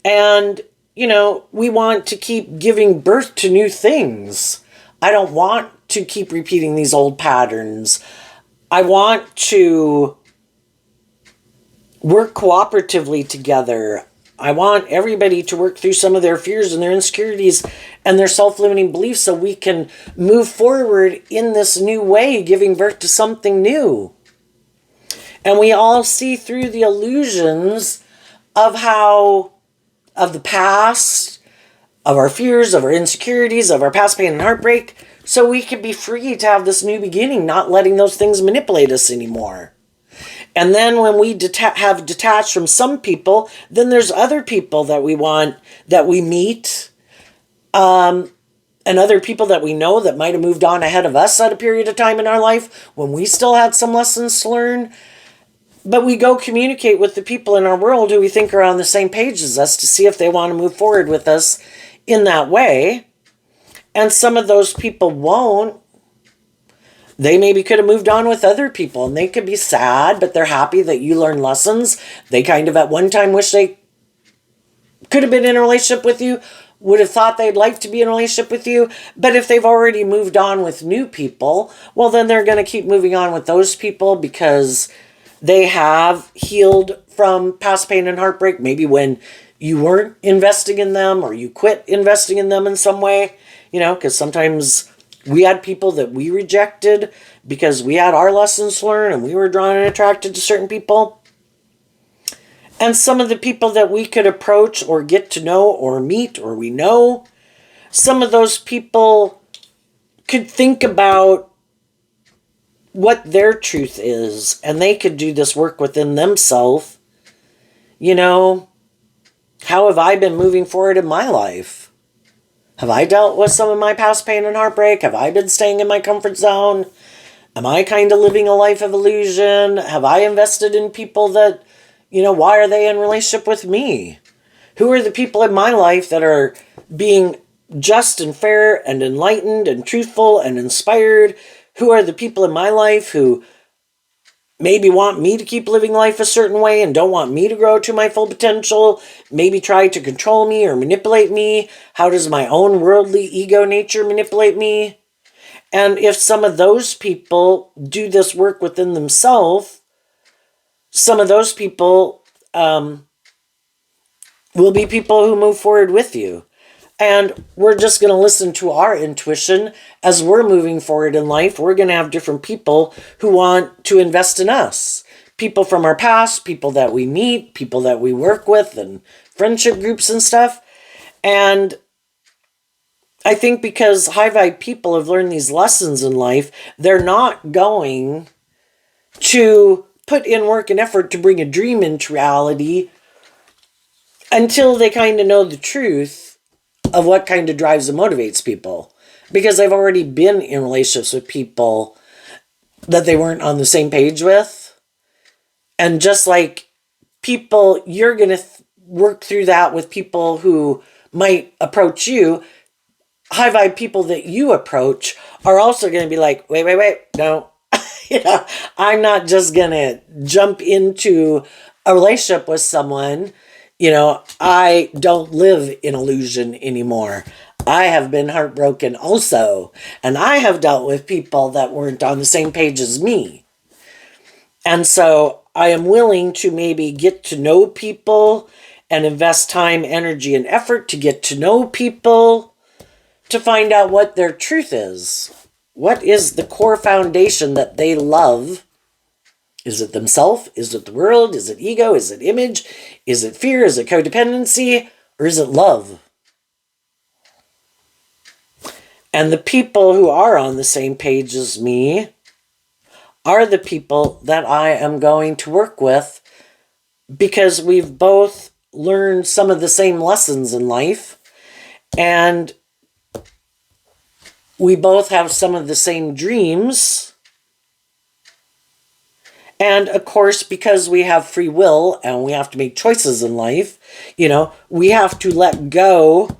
And, you know, we want to keep giving birth to new things. I don't want to keep repeating these old patterns. I want to work cooperatively together. I want everybody to work through some of their fears and their insecurities and their self-limiting beliefs so we can move forward in this new way, giving birth to something new. And we all see through the illusions of the past, of our fears, of our insecurities, of our past pain and heartbreak, so we can be free to have this new beginning, not letting those things manipulate us anymore. And then when we have detached from some people, then there's other people that we want, that we meet, and other people that we know that might have moved on ahead of us at a period of time in our life when we still had some lessons to learn. But we go communicate with the people in our world who we think are on the same page as us to see if they want to move forward with us in that way. And some of those people won't. They maybe could have moved on with other people, and they could be sad, but they're happy that you learned lessons. They kind of at one time wish they could have been in a relationship with you, would have thought they'd like to be in a relationship with you. But if they've already moved on with new people, well, then they're going to keep moving on with those people because they have healed from past pain and heartbreak. Maybe when you weren't investing in them or you quit investing in them in some way, you know, because sometimes we had people that we rejected because we had our lessons to learn and we were drawn and attracted to certain people. And some of the people that we could approach or get to know or meet or we know, some of those people could think about what their truth is, and they could do this work within themselves. You know, how have I been moving forward in my life? Have I dealt with some of my past pain and heartbreak? Have I been staying in my comfort zone? Am I kind of living a life of illusion? Have I invested in people that, you know, why are they in relationship with me? Who are the people in my life that are being just and fair and enlightened and truthful and inspired? Who are the people in my life who maybe want me to keep living life a certain way and don't want me to grow to my full potential, maybe try to control me or manipulate me? How does my own worldly ego nature manipulate me? And if some of those people do this work within themselves, some of those people will be people who move forward with you. And we're just going to listen to our intuition as we're moving forward in life. We're going to have different people who want to invest in us. People from our past, people that we meet, people that we work with, and friendship groups and stuff. And I think because high vibe people have learned these lessons in life, they're not going to put in work and effort to bring a dream into reality until they kind of know the truth of what kind of drives and motivates people. Because they've already been in relationships with people that they weren't on the same page with. And just like people, you're going to work through that with people who might approach you. High vibe people that you approach are also going to be like, wait, no. I'm not just going to jump into a relationship with someone. I don't live in illusion anymore. I have been heartbroken also. And I have dealt with people that weren't on the same page as me. And so I am willing to maybe get to know people and invest time, energy, and effort to get to know people to find out what their truth is. What is the core foundation that they love? Is it themself? Is it the world? Is it ego? Is it image? Is it fear? Is it codependency? Or is it love? And the people who are on the same page as me are the people that I am going to work with because we've both learned some of the same lessons in life and we both have some of the same dreams. And of course, because we have free will and we have to make choices in life, we have to let go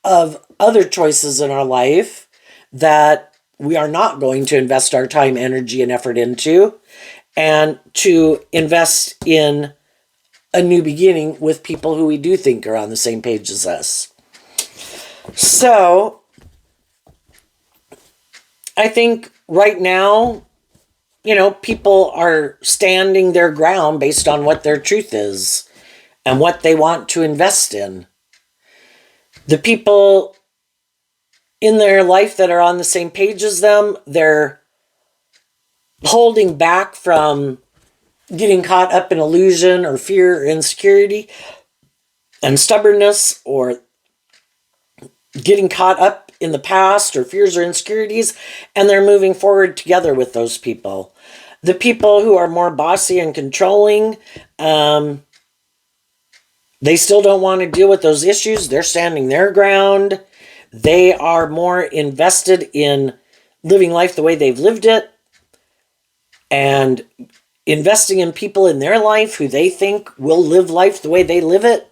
of other choices in our life that we are not going to invest our time, energy, and effort into, and to invest in a new beginning with people who we do think are on the same page as us. So, I think right now, people are standing their ground based on what their truth is and what they want to invest in. The people in their life that are on the same page as them, they're holding back from getting caught up in illusion or fear or insecurity and stubbornness, or getting caught up in the past or fears or insecurities, and they're moving forward together with those people. The people who are more bossy and controlling, they still don't want to deal with those issues. They're standing their ground. They are more invested in living life the way they've lived it and investing in people in their life who they think will live life the way they live it,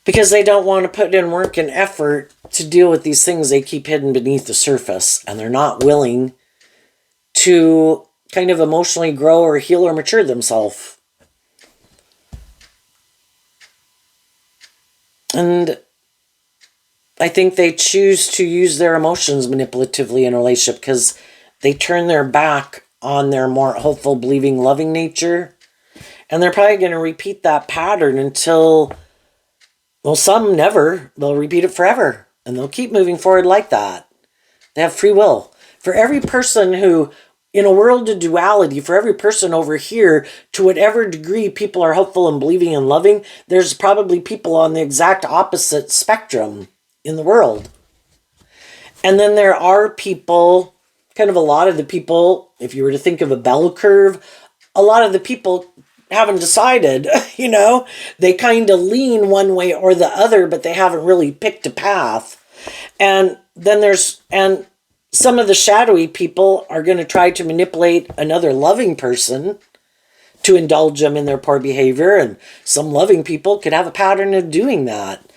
because they don't want to put in work and effort to deal with these things they keep hidden beneath the surface, and they're not willing to kind of emotionally grow or heal or mature themselves. And I think they choose to use their emotions manipulatively in a relationship because they turn their back on their more hopeful, believing, loving nature. And they're probably going to repeat that pattern until, well, some never. They'll repeat it forever. And they'll keep moving forward like that. They have free will. For every person who, in a world of duality, for every person over here, to whatever degree people are hopeful and believing and loving, there's probably people on the exact opposite spectrum in the world. And then there are people, kind of a lot of the people, if you were to think of a bell curve, a lot of the people haven't decided, they kind of lean one way or the other, but they haven't really picked a path. And then and some of the shadowy people are going to try to manipulate another loving person to indulge them in their poor behavior. And some loving people could have a pattern of doing that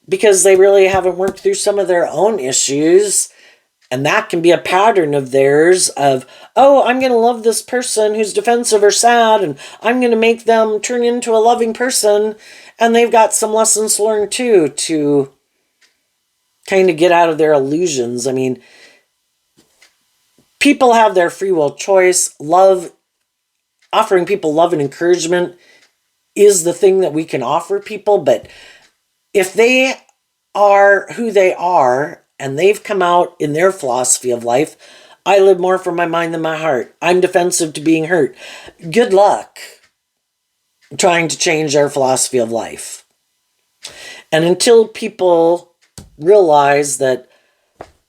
because they really haven't worked through some of their own issues. And that can be a pattern of theirs of, oh, I'm going to love this person who's defensive or sad, and I'm going to make them turn into a loving person. And they've got some lessons learned too, to kind of get out of their illusions. I mean, people have their free will choice. Love, offering people love and encouragement is the thing that we can offer people. But if they are who they are, and they've come out in their philosophy of life, I live more from my mind than my heart. I'm defensive to being hurt. Good luck trying to change their philosophy of life. And until people realize that,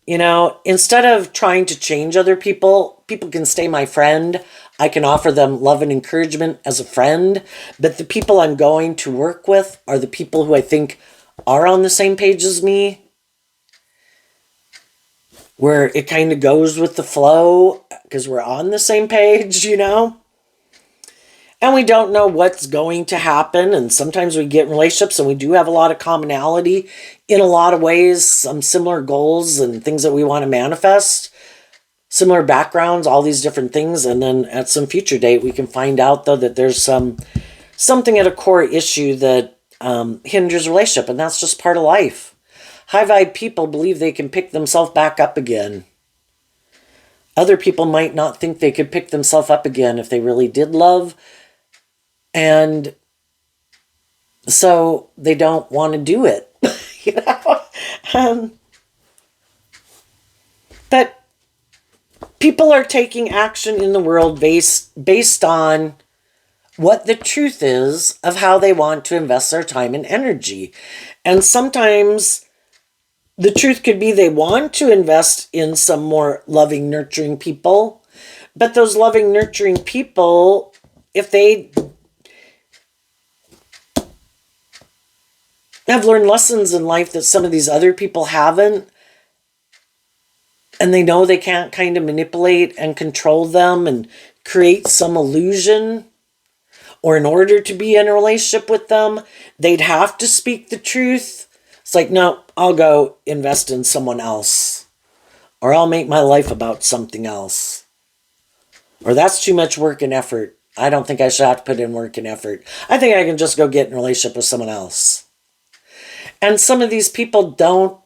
instead of trying to change other people, people can stay my friend. I can offer them love and encouragement as a friend. But the people I'm going to work with are the people who I think are on the same page as me, where it kind of goes with the flow because we're on the same page, And we don't know what's going to happen. And sometimes we get in relationships and we do have a lot of commonality in a lot of ways, some similar goals and things that we want to manifest, similar backgrounds, all these different things. And then at some future date, we can find out, though, that there's something at a core issue that hinders relationship. And that's just part of life. High vibe people believe they can pick themselves back up again. Other people might not think they could pick themselves up again if they really did love. And so they don't want to do it, But people are taking action in the world based on what the truth is of how they want to invest their time and energy. And sometimes the truth could be they want to invest in some more loving, nurturing people. But those loving, nurturing people, if they have learned lessons in life that some of these other people haven't, and they know they can't kind of manipulate and control them and create some illusion, or in order to be in a relationship with them, they'd have to speak the truth. It's like, no, I'll go invest in someone else. Or I'll make my life about something else. Or that's too much work and effort. I don't think I should have to put in work and effort. I think I can just go get in a relationship with someone else. And some of these people don't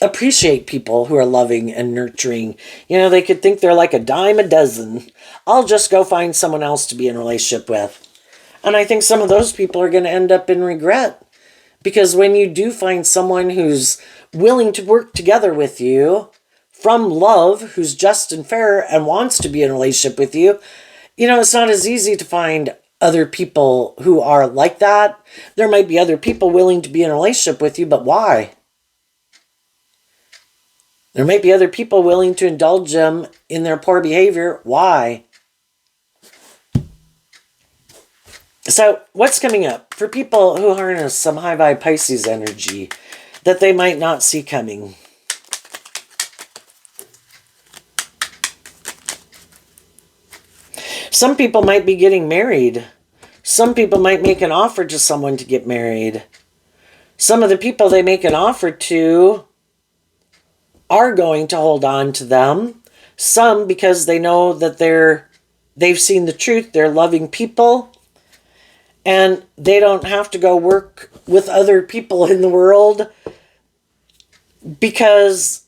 appreciate people who are loving and nurturing. They could think they're like a dime a dozen. I'll just go find someone else to be in a relationship with. And I think some of those people are going to end up in regret. Because when you do find someone who's willing to work together with you from love, who's just and fair and wants to be in a relationship with you, it's not as easy to find other people who are like that. There might be other people willing to be in a relationship with you, but why? There might be other people willing to indulge them in their poor behavior. Why? So what's coming up for people who harness some high vibe Pisces energy that they might not see coming? Some people might be getting married. Some people might make an offer to someone to get married. Some of the people they make an offer to are going to hold on to them. Some because they know that they've seen the truth, they're loving people. And they don't have to go work with other people in the world because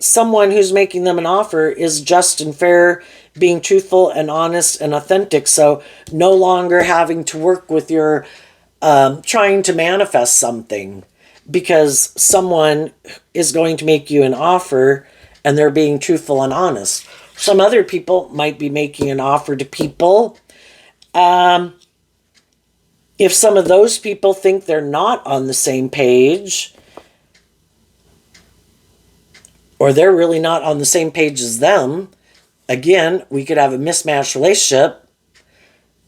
someone who's making them an offer is just and fair, being truthful and honest and authentic. So no longer having to work with your trying to manifest something because someone is going to make you an offer and they're being truthful and honest. Some other people might be making an offer to people. If some of those people think they're not on the same page, or they're really not on the same page as them, again, we could have a mismatched relationship.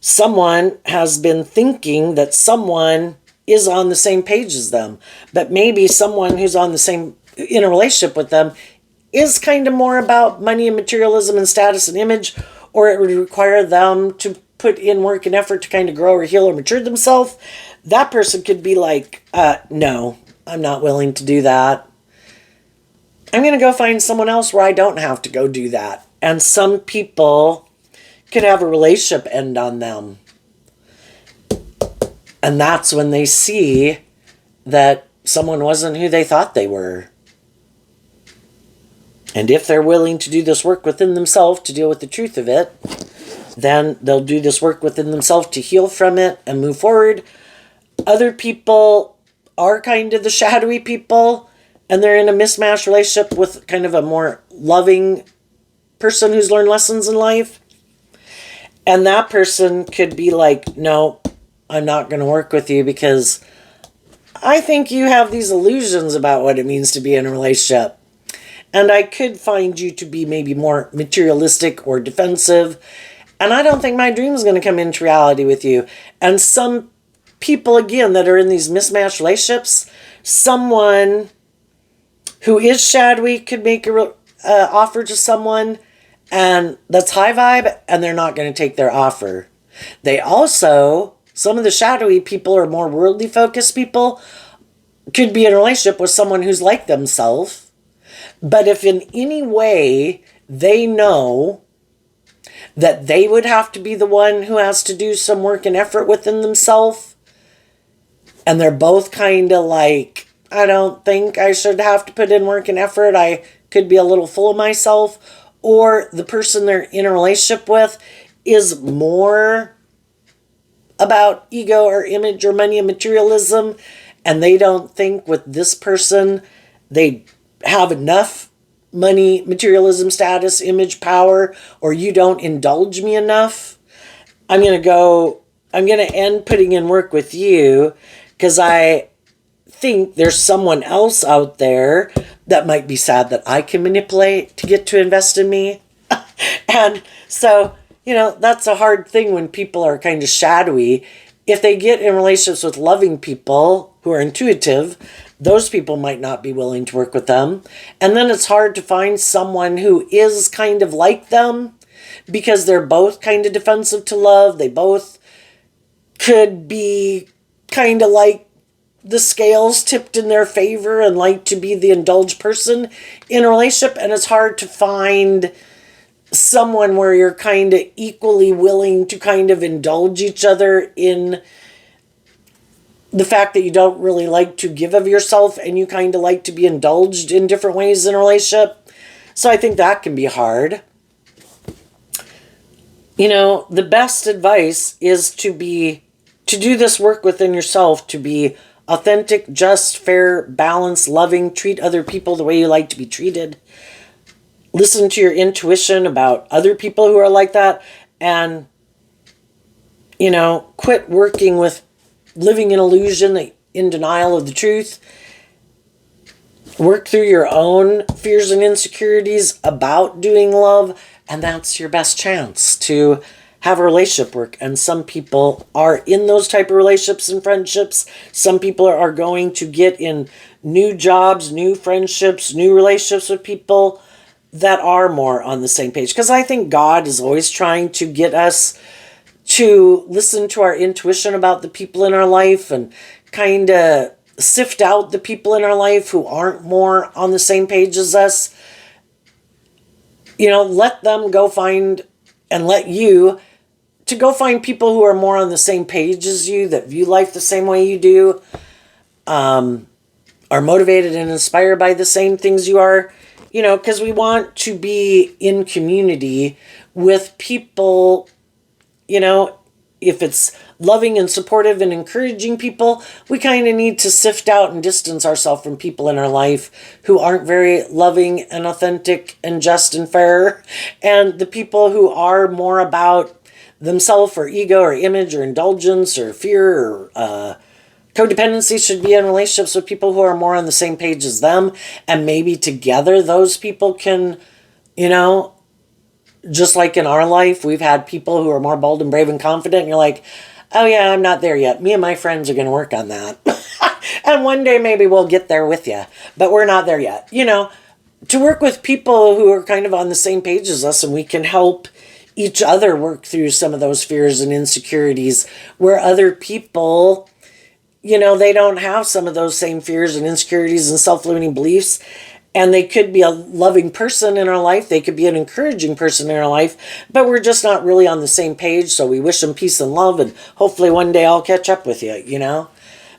Someone has been thinking that someone is on the same page as them, but maybe someone who's in a relationship with them is kind of more about money and materialism and status and image, or it would require them to put in work and effort to kind of grow or heal or mature themselves, that person could be like, no, I'm not willing to do that. I'm going to go find someone else where I don't have to go do that. And some people could have a relationship end on them. And that's when they see that someone wasn't who they thought they were. And if they're willing to do this work within themselves to deal with the truth of it, then they'll do this work within themselves to heal from it and move forward. Other people are kind of the shadowy people, and they're in a mismatched relationship with kind of a more loving person who's learned lessons in life. And that person could be like, no, I'm not going to work with you because I think you have these illusions about what it means to be in a relationship. And I could find you to be maybe more materialistic or defensive. And I don't think my dream is going to come into reality with you. And some people, again, that are in these mismatched relationships, someone who is shadowy could make a offer to someone and that's high vibe, and they're not going to take their offer. They also, some of the shadowy people or more worldly focused people could be in a relationship with someone who's like themselves. But if in any way they know that they would have to be the one who has to do some work and effort within themselves, and they're both kind of like, I don't think I should have to put in work and effort, I could be a little full of myself, or the person they're in a relationship with is more about ego or image or money and materialism, and they don't think with this person they have enough money, materialism, status, image, power, or you don't indulge me enough, I'm going to end putting in work with you because I think there's someone else out there that might be sad that I can manipulate to get to invest in me. And so, that's a hard thing when people are kind of shadowy. If they get in relationships with loving people who are intuitive, those people might not be willing to work with them. And then it's hard to find someone who is kind of like them because they're both kind of defensive to love. They both could be kind of like the scales tipped in their favor and like to be the indulged person in a relationship. And it's hard to find someone where you're kind of equally willing to kind of indulge each other in the fact that you don't really like to give of yourself and you kind of like to be indulged in different ways in a relationship. So I think that can be hard. The best advice is to do this work within yourself, to be authentic, just, fair, balanced, loving, treat other people the way you like to be treated. Listen to your intuition about other people who are like that, and, quit working with living in illusion, in denial of the truth. Work through your own fears and insecurities about doing love, and that's your best chance to have a relationship work. And some people are in those type of relationships and friendships. Some people are going to get in new jobs, new friendships, new relationships with people that are more on the same page. Because I think God is always trying to get us to listen to our intuition about the people in our life and kind of sift out the people in our life who aren't more on the same page as us. Let them go find, and let you to go find people who are more on the same page as you, that view life the same way you do, are motivated and inspired by the same things you are, because we want to be in community with people. If it's loving and supportive and encouraging people, we kind of need to sift out and distance ourselves from people in our life who aren't very loving and authentic and just and fair. And the people who are more about themselves or ego or image or indulgence or fear or codependency should be in relationships with people who are more on the same page as them. And maybe together those people can, just like in our life, we've had people who are more bold and brave and confident. And you're like, oh yeah, I'm not there yet. Me and my friends are going to work on that. And one day maybe we'll get there with you. But we're not there yet. To work with people who are kind of on the same page as us, and we can help each other work through some of those fears and insecurities, where other people, they don't have some of those same fears and insecurities and self-limiting beliefs. And they could be a loving person in our life. They could be an encouraging person in our life, but we're just not really on the same page. So we wish them peace and love, and hopefully one day I'll catch up with you.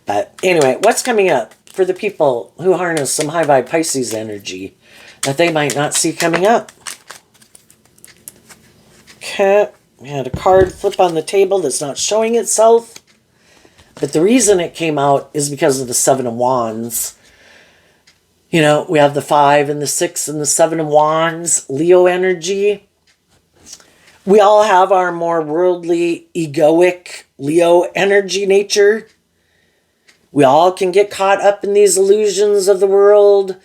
But anyway, what's coming up for the people who harness some high vibe Pisces energy that they might not see coming up? Okay, we had a card flip on the table that's not showing itself. But the reason it came out is because of the Seven of Wands. We have the 5 and the 6 and the 7 of Wands, Leo energy. We all have our more worldly, egoic Leo energy nature. We all can get caught up in these illusions of the world.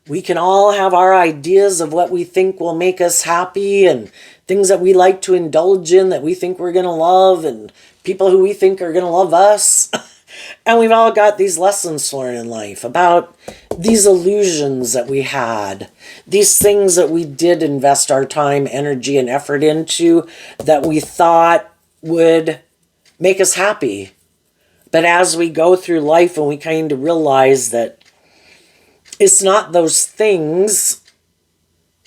We can all have our ideas of what we think will make us happy, and things that we like to indulge in that we think we're going to love, and people who we think are going to love us. And we've all got these lessons to learn in life about these illusions that we had, these things that we did invest our time, energy, and effort into that we thought would make us happy. But as we go through life and we kind of realize that it's not those things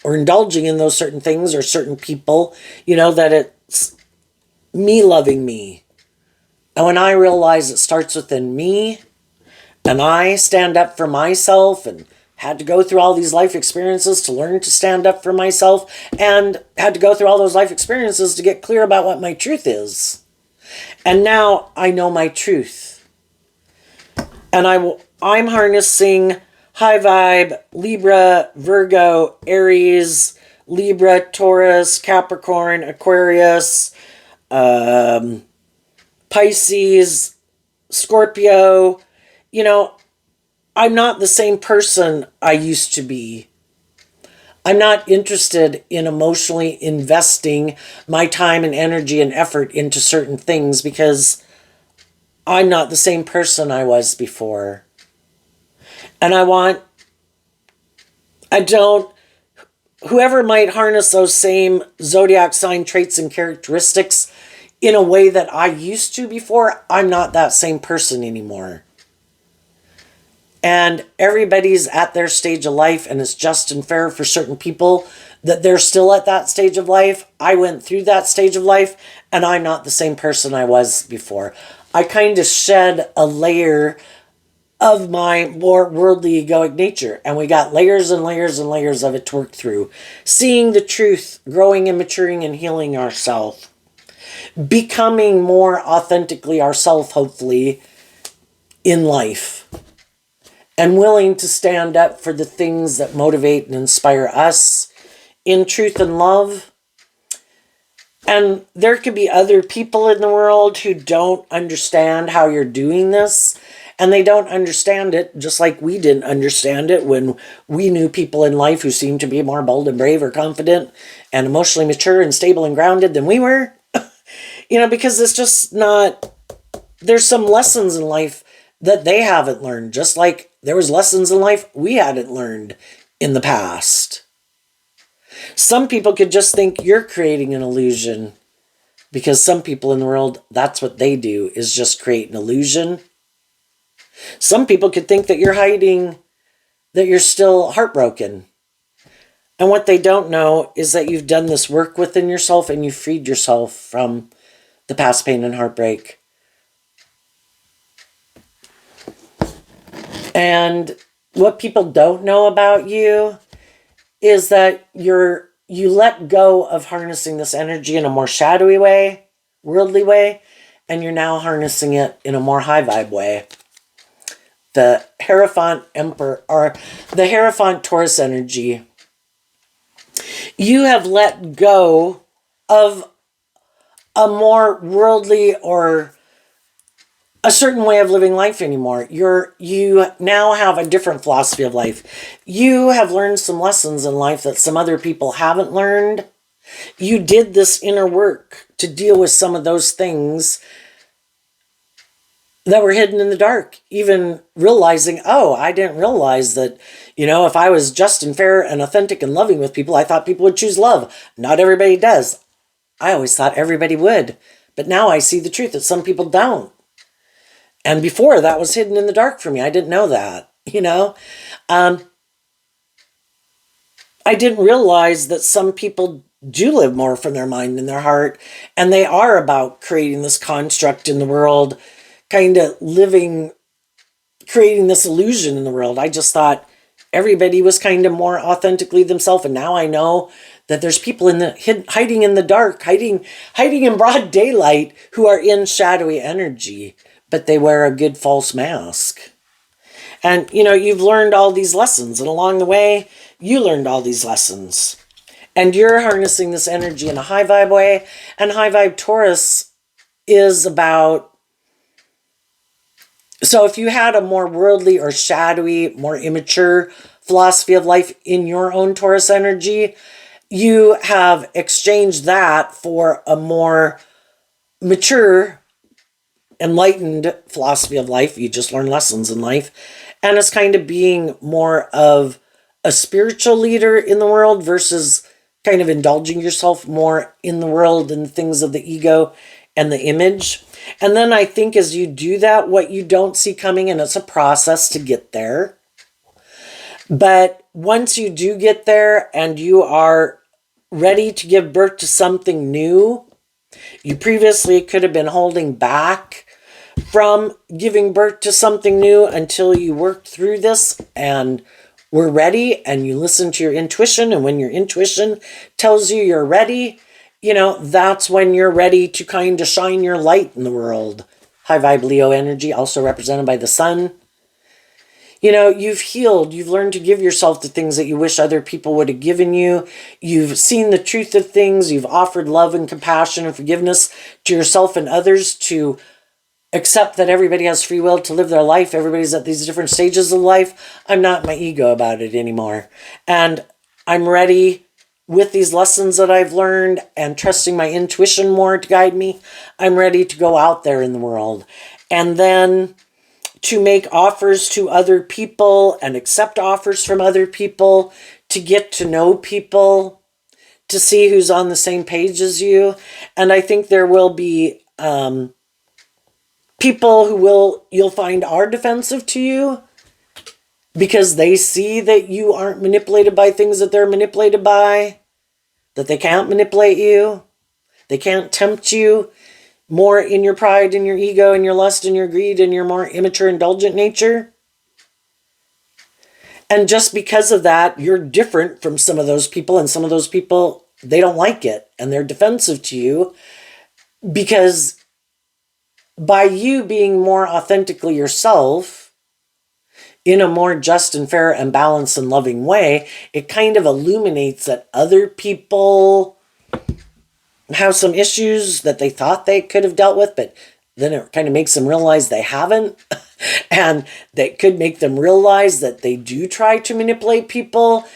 or indulging in those certain things or certain people, that it's me loving me. And when I realize it starts within me, and I stand up for myself, and had to go through all these life experiences to learn to stand up for myself, and had to go through all those life experiences to get clear about what my truth is. And now I know my truth. And I'm harnessing high vibe, Libra, Virgo, Aries, Libra, Taurus, Capricorn, Aquarius, Pisces, Scorpio. I'm not the same person I used to be. I'm not interested in emotionally investing my time and energy and effort into certain things because I'm not the same person I was before. And whoever might harness those same zodiac sign traits and characteristics in a way that I used to before, I'm not that same person anymore. And everybody's at their stage of life, and it's just and fair for certain people that they're still at that stage of life. I went through that stage of life, and I'm not the same person I was before. I kind of shed a layer of my more worldly egoic nature, and we got layers and layers and layers of it to work through. Seeing the truth, growing and maturing and healing ourselves. Becoming more authentically ourselves, hopefully, in life. And willing to stand up for the things that motivate and inspire us in truth and love. And there could be other people in the world who don't understand how you're doing this. And they don't understand it just like we didn't understand it when we knew people in life who seemed to be more bold and brave or confident and emotionally mature and stable and grounded than we were. Because it's just not, there's some lessons in life that they haven't learned, just like there was lessons in life we hadn't learned in the past. Some people could just think you're creating an illusion because some people in the world, that's what they do, is just create an illusion. Some people could think that you're hiding, that you're still heartbroken. And what they don't know is that you've done this work within yourself and you've freed yourself from the past pain and heartbreak. And what people don't know about you is that you let go of harnessing this energy in a more shadowy way, worldly way, and you're now harnessing it in a more high vibe way. The Hierophant Emperor, or the Hierophant Taurus energy. You have let go of a more worldly or a certain way of living life anymore. You now have a different philosophy of life. You have learned some lessons in life that some other people haven't learned. You did this inner work to deal with some of those things that were hidden in the dark, even realizing, I didn't realize that, if I was just and fair and authentic and loving with people, I thought people would choose love. Not everybody does. I always thought everybody would. But now I see the truth that some people don't. And before, that was hidden in the dark for me. I didn't know that, you know. I didn't realize that some people do live more from their mind and their heart, and they are about creating this construct in the world, kind of creating this illusion in the world. I just thought everybody was kind of more authentically themselves, and now I know that there's people hiding in the dark, hiding in broad daylight, who are in shadowy energy, but they wear a good false mask. And, you know, you've learned all these lessons, and along the way, you learned all these lessons. And you're harnessing this energy in a high vibe way. And high vibe Taurus is about... So if you had a more worldly or shadowy, more immature philosophy of life in your own Taurus energy, you have exchanged that for a more mature, enlightened philosophy of life. You just learn lessons in life. And it's kind of being more of a spiritual leader in the world versus kind of indulging yourself more in the world and the things of the ego and the image. And then I think as you do that, what you don't see coming, and it's a process to get there, but once you do get there and you are ready to give birth to something new, you previously could have been holding back from giving birth to something new until you worked through this and were ready, and you listen to your intuition. And when your intuition tells you you're ready, you know, that's when you're ready to kind of shine your light in the world. High vibe Leo energy, also represented by the sun. You know, you've healed. You've learned to give yourself the things that you wish other people would have given you. You've seen the truth of things. You've offered love and compassion and forgiveness to yourself and others, to accept that everybody has free will to live their life. Everybody's at these different stages of life. I'm not in my ego about it anymore. And I'm ready with these lessons that I've learned and trusting my intuition more to guide me. I'm ready to go out there in the world. And then to make offers to other people and accept offers from other people, to get to know people, to see who's on the same page as you. And I think there will be people who you'll find are defensive to you because they see that you aren't manipulated by things that they're manipulated by, that they can't manipulate you, they can't tempt you more in your pride and your ego and your lust and your greed and your more immature, indulgent nature. And just because of that, you're different from some of those people, and some of those people, they don't like it and they're defensive to you, because by you being more authentically yourself in a more just and fair and balanced and loving way, it kind of illuminates that other people have some issues that they thought they could have dealt with, but then it kind of makes them realize they haven't. And that could make them realize that they do try to manipulate people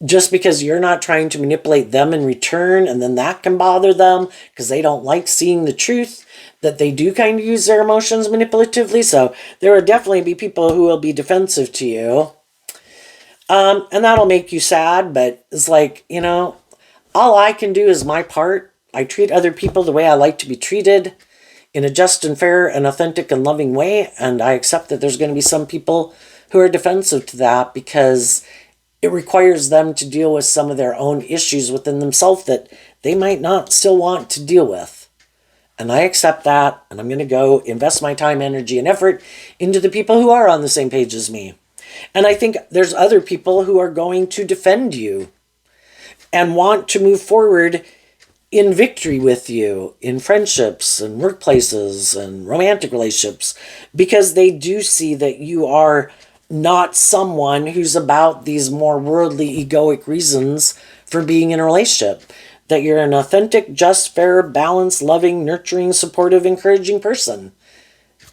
just because you're not trying to manipulate them in return. And then that can bother them because they don't like seeing the truth, that they do kind of use their emotions manipulatively. So there will definitely be people who will be defensive to you. And that'll make you sad, but it's like, you know, all I can do is my part. I treat other people the way I like to be treated, in a just and fair and authentic and loving way. And I accept that there's going to be some people who are defensive to that because it requires them to deal with some of their own issues within themselves that they might not still want to deal with. And I accept that, and I'm going to go invest my time, energy, and effort into the people who are on the same page as me. And I think there's other people who are going to defend you and want to move forward in victory with you in friendships and workplaces and romantic relationships, because they do see that you are not someone who's about these more worldly, egoic reasons for being in a relationship. That you're an authentic, just, fair, balanced, loving, nurturing, supportive, encouraging person.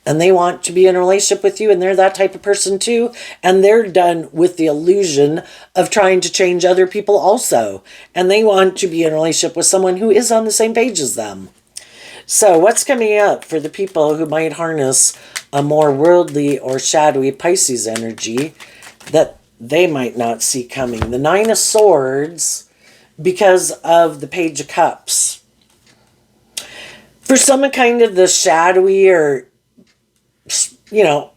And they want to be in a relationship with you, and they're that type of person too. And they're done with the illusion of trying to change other people also. And they want to be in a relationship with someone who is on the same page as them. So what's coming up for the people who might harness a more worldly or shadowy Pisces energy that they might not see coming? The Nine of Swords, because of the Page of Cups. For some, kind of the shadowy, or,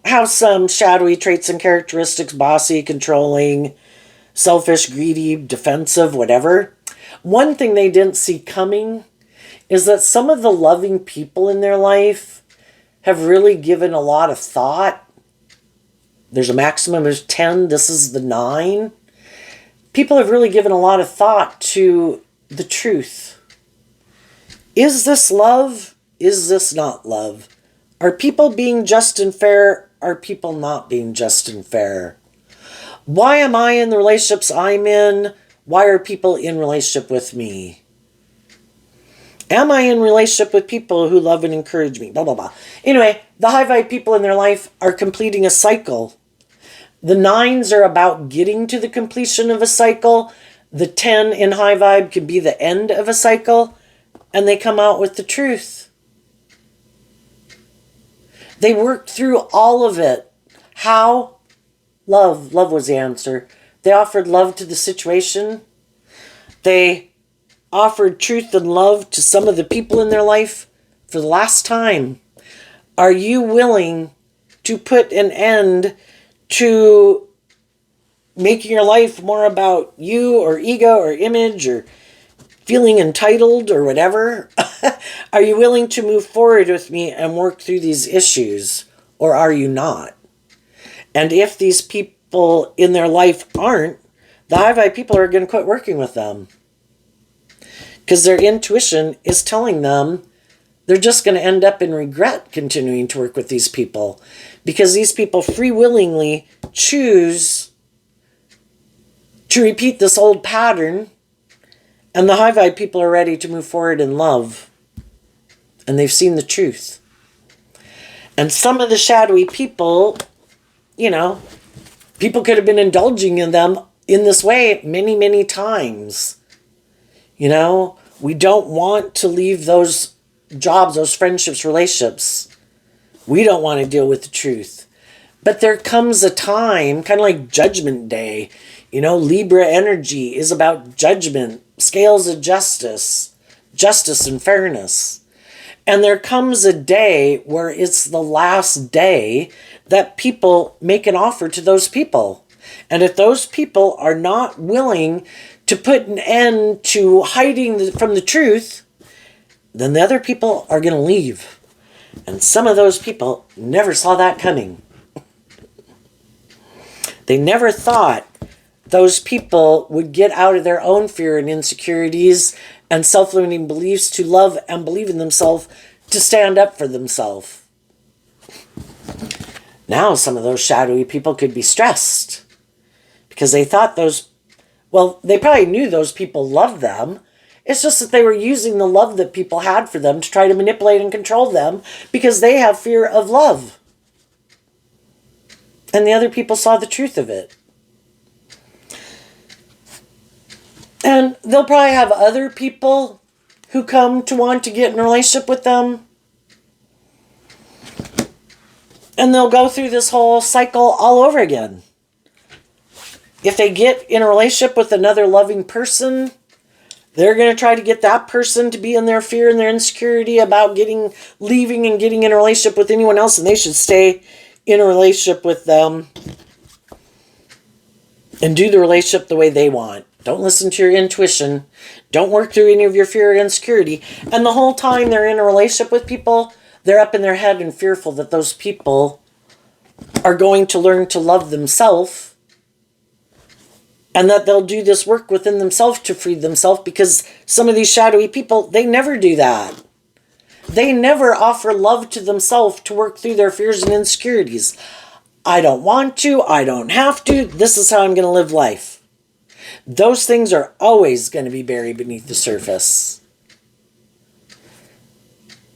have some shadowy traits and characteristics, bossy, controlling, selfish, greedy, defensive, whatever. One thing they didn't see coming is that some of the loving people in their life have really given a lot of thought. There's a maximum of 10. This is the 9. People have really given a lot of thought to the truth. Is this love? Is this not love? Are people being just and fair? Are people not being just and fair? Why am I in the relationships I'm in? Why are people in relationship with me? Am I in relationship with people who love and encourage me? Blah, blah, blah. Anyway, the high vibe people in their life are completing a cycle. The 9s are about getting to the completion of a cycle. The 10 in high vibe can be the end of a cycle. And they come out with the truth. They worked through all of it. How? Love. Love was the answer. They offered love to the situation. They offered truth and love to some of the people in their life for the last time. Are you willing to put an end to making your life more about you or ego or image or feeling entitled or whatever? Are you willing to move forward with me and work through these issues, or are you not? And if these people in their life aren't, the high vibe people are going to quit working with them. Because their intuition is telling them they're just going to end up in regret continuing to work with these people. Because these people free willingly choose to repeat this old pattern. And the high vibe people are ready to move forward in love. And they've seen the truth. And some of the shadowy people, people could have been indulging in them in this way many, many times. We don't want to leave those jobs, those friendships, relationships. We don't want to deal with the truth. But there comes a time, kind of like Judgment Day. Libra energy is about judgment, scales of justice and fairness. And there comes a day where it's the last day that people make an offer to those people. And if those people are not willing to put an end to hiding from the truth, then the other people are going to leave. And some of those people never saw that coming. They never thought those people would get out of their own fear and insecurities and self-limiting beliefs to love and believe in themselves, to stand up for themselves. Now some of those shadowy people could be stressed because they thought they probably knew those people loved them. It's just that they were using the love that people had for them to try to manipulate and control them because they have fear of love. And the other people saw the truth of it. And they'll probably have other people who come to want to get in a relationship with them. And they'll go through this whole cycle all over again. If they get in a relationship with another loving person, they're going to try to get that person to be in their fear and their insecurity about leaving and getting in a relationship with anyone else, and they should stay in a relationship with them and do the relationship the way they want. Don't listen to your intuition. Don't work through any of your fear or insecurity. And the whole time they're in a relationship with people, they're up in their head and fearful that those people are going to learn to love themselves, and that they'll do this work within themselves to free themselves, because some of these shadowy people, they never do that. They never offer love to themselves to work through their fears and insecurities. I don't want to. I don't have to. This is how I'm going to live life. Those things are always going to be buried beneath the surface.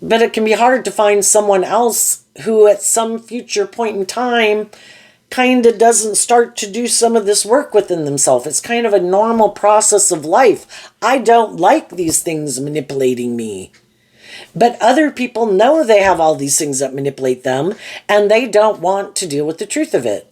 But it can be hard to find someone else who at some future point in time kind of doesn't start to do some of this work within themselves. It's kind of a normal process of life. I don't like these things manipulating me. But other people know they have all these things that manipulate them, and they don't want to deal with the truth of it.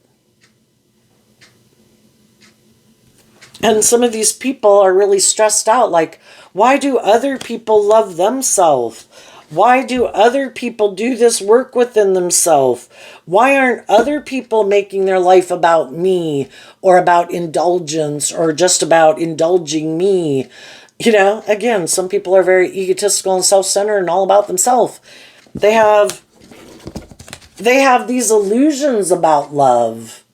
And some of these people are really stressed out, like, why do other people love themselves? Why do other people do this work within themselves? Why aren't other people making their life about me or about indulgence or just about indulging me? You know, again, some people are very egotistical and self-centered and all about themselves. They have these illusions about love,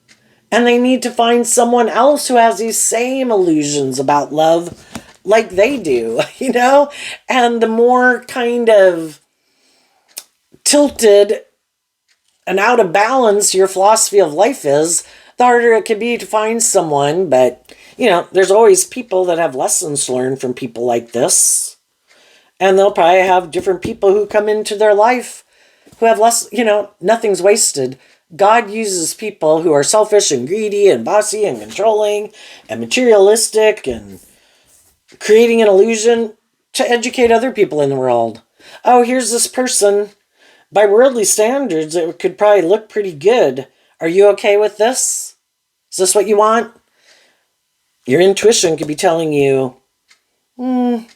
and they need to find someone else who has these same illusions about love like they do, you know? And the more kind of tilted and out of balance your philosophy of life is, the harder it can be to find someone. But, you know, there's always people that have lessons to learn from people like this. And they'll probably have different people who come into their life who have less, you know, nothing's wasted. God uses people who are selfish and greedy and bossy and controlling and materialistic and creating an illusion to educate other people in the world. Oh, here's this person. By worldly standards, it could probably look pretty good. Are you okay with this? Is this what you want? Your intuition could be telling you, I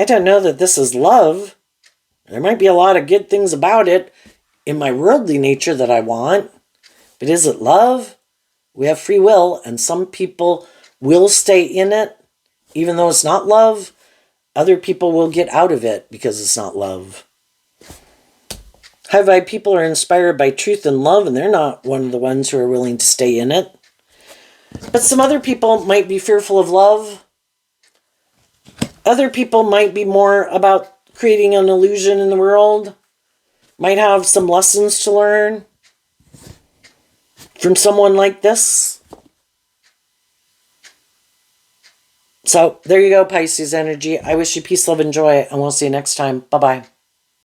don't know that this is love. There might be a lot of good things about it in my worldly nature that I want. But is it love? We have free will, and some people will stay in it, even though it's not love. Other people will get out of it because it's not love. High vibe people are inspired by truth and love, and they're not one of the ones who are willing to stay in it. But some other people might be fearful of love. Other people might be more about creating an illusion in the world. Might have some lessons to learn from someone like this. So there you go, Pisces energy. I wish you peace, love, and joy, and we'll see you next time. Bye-bye.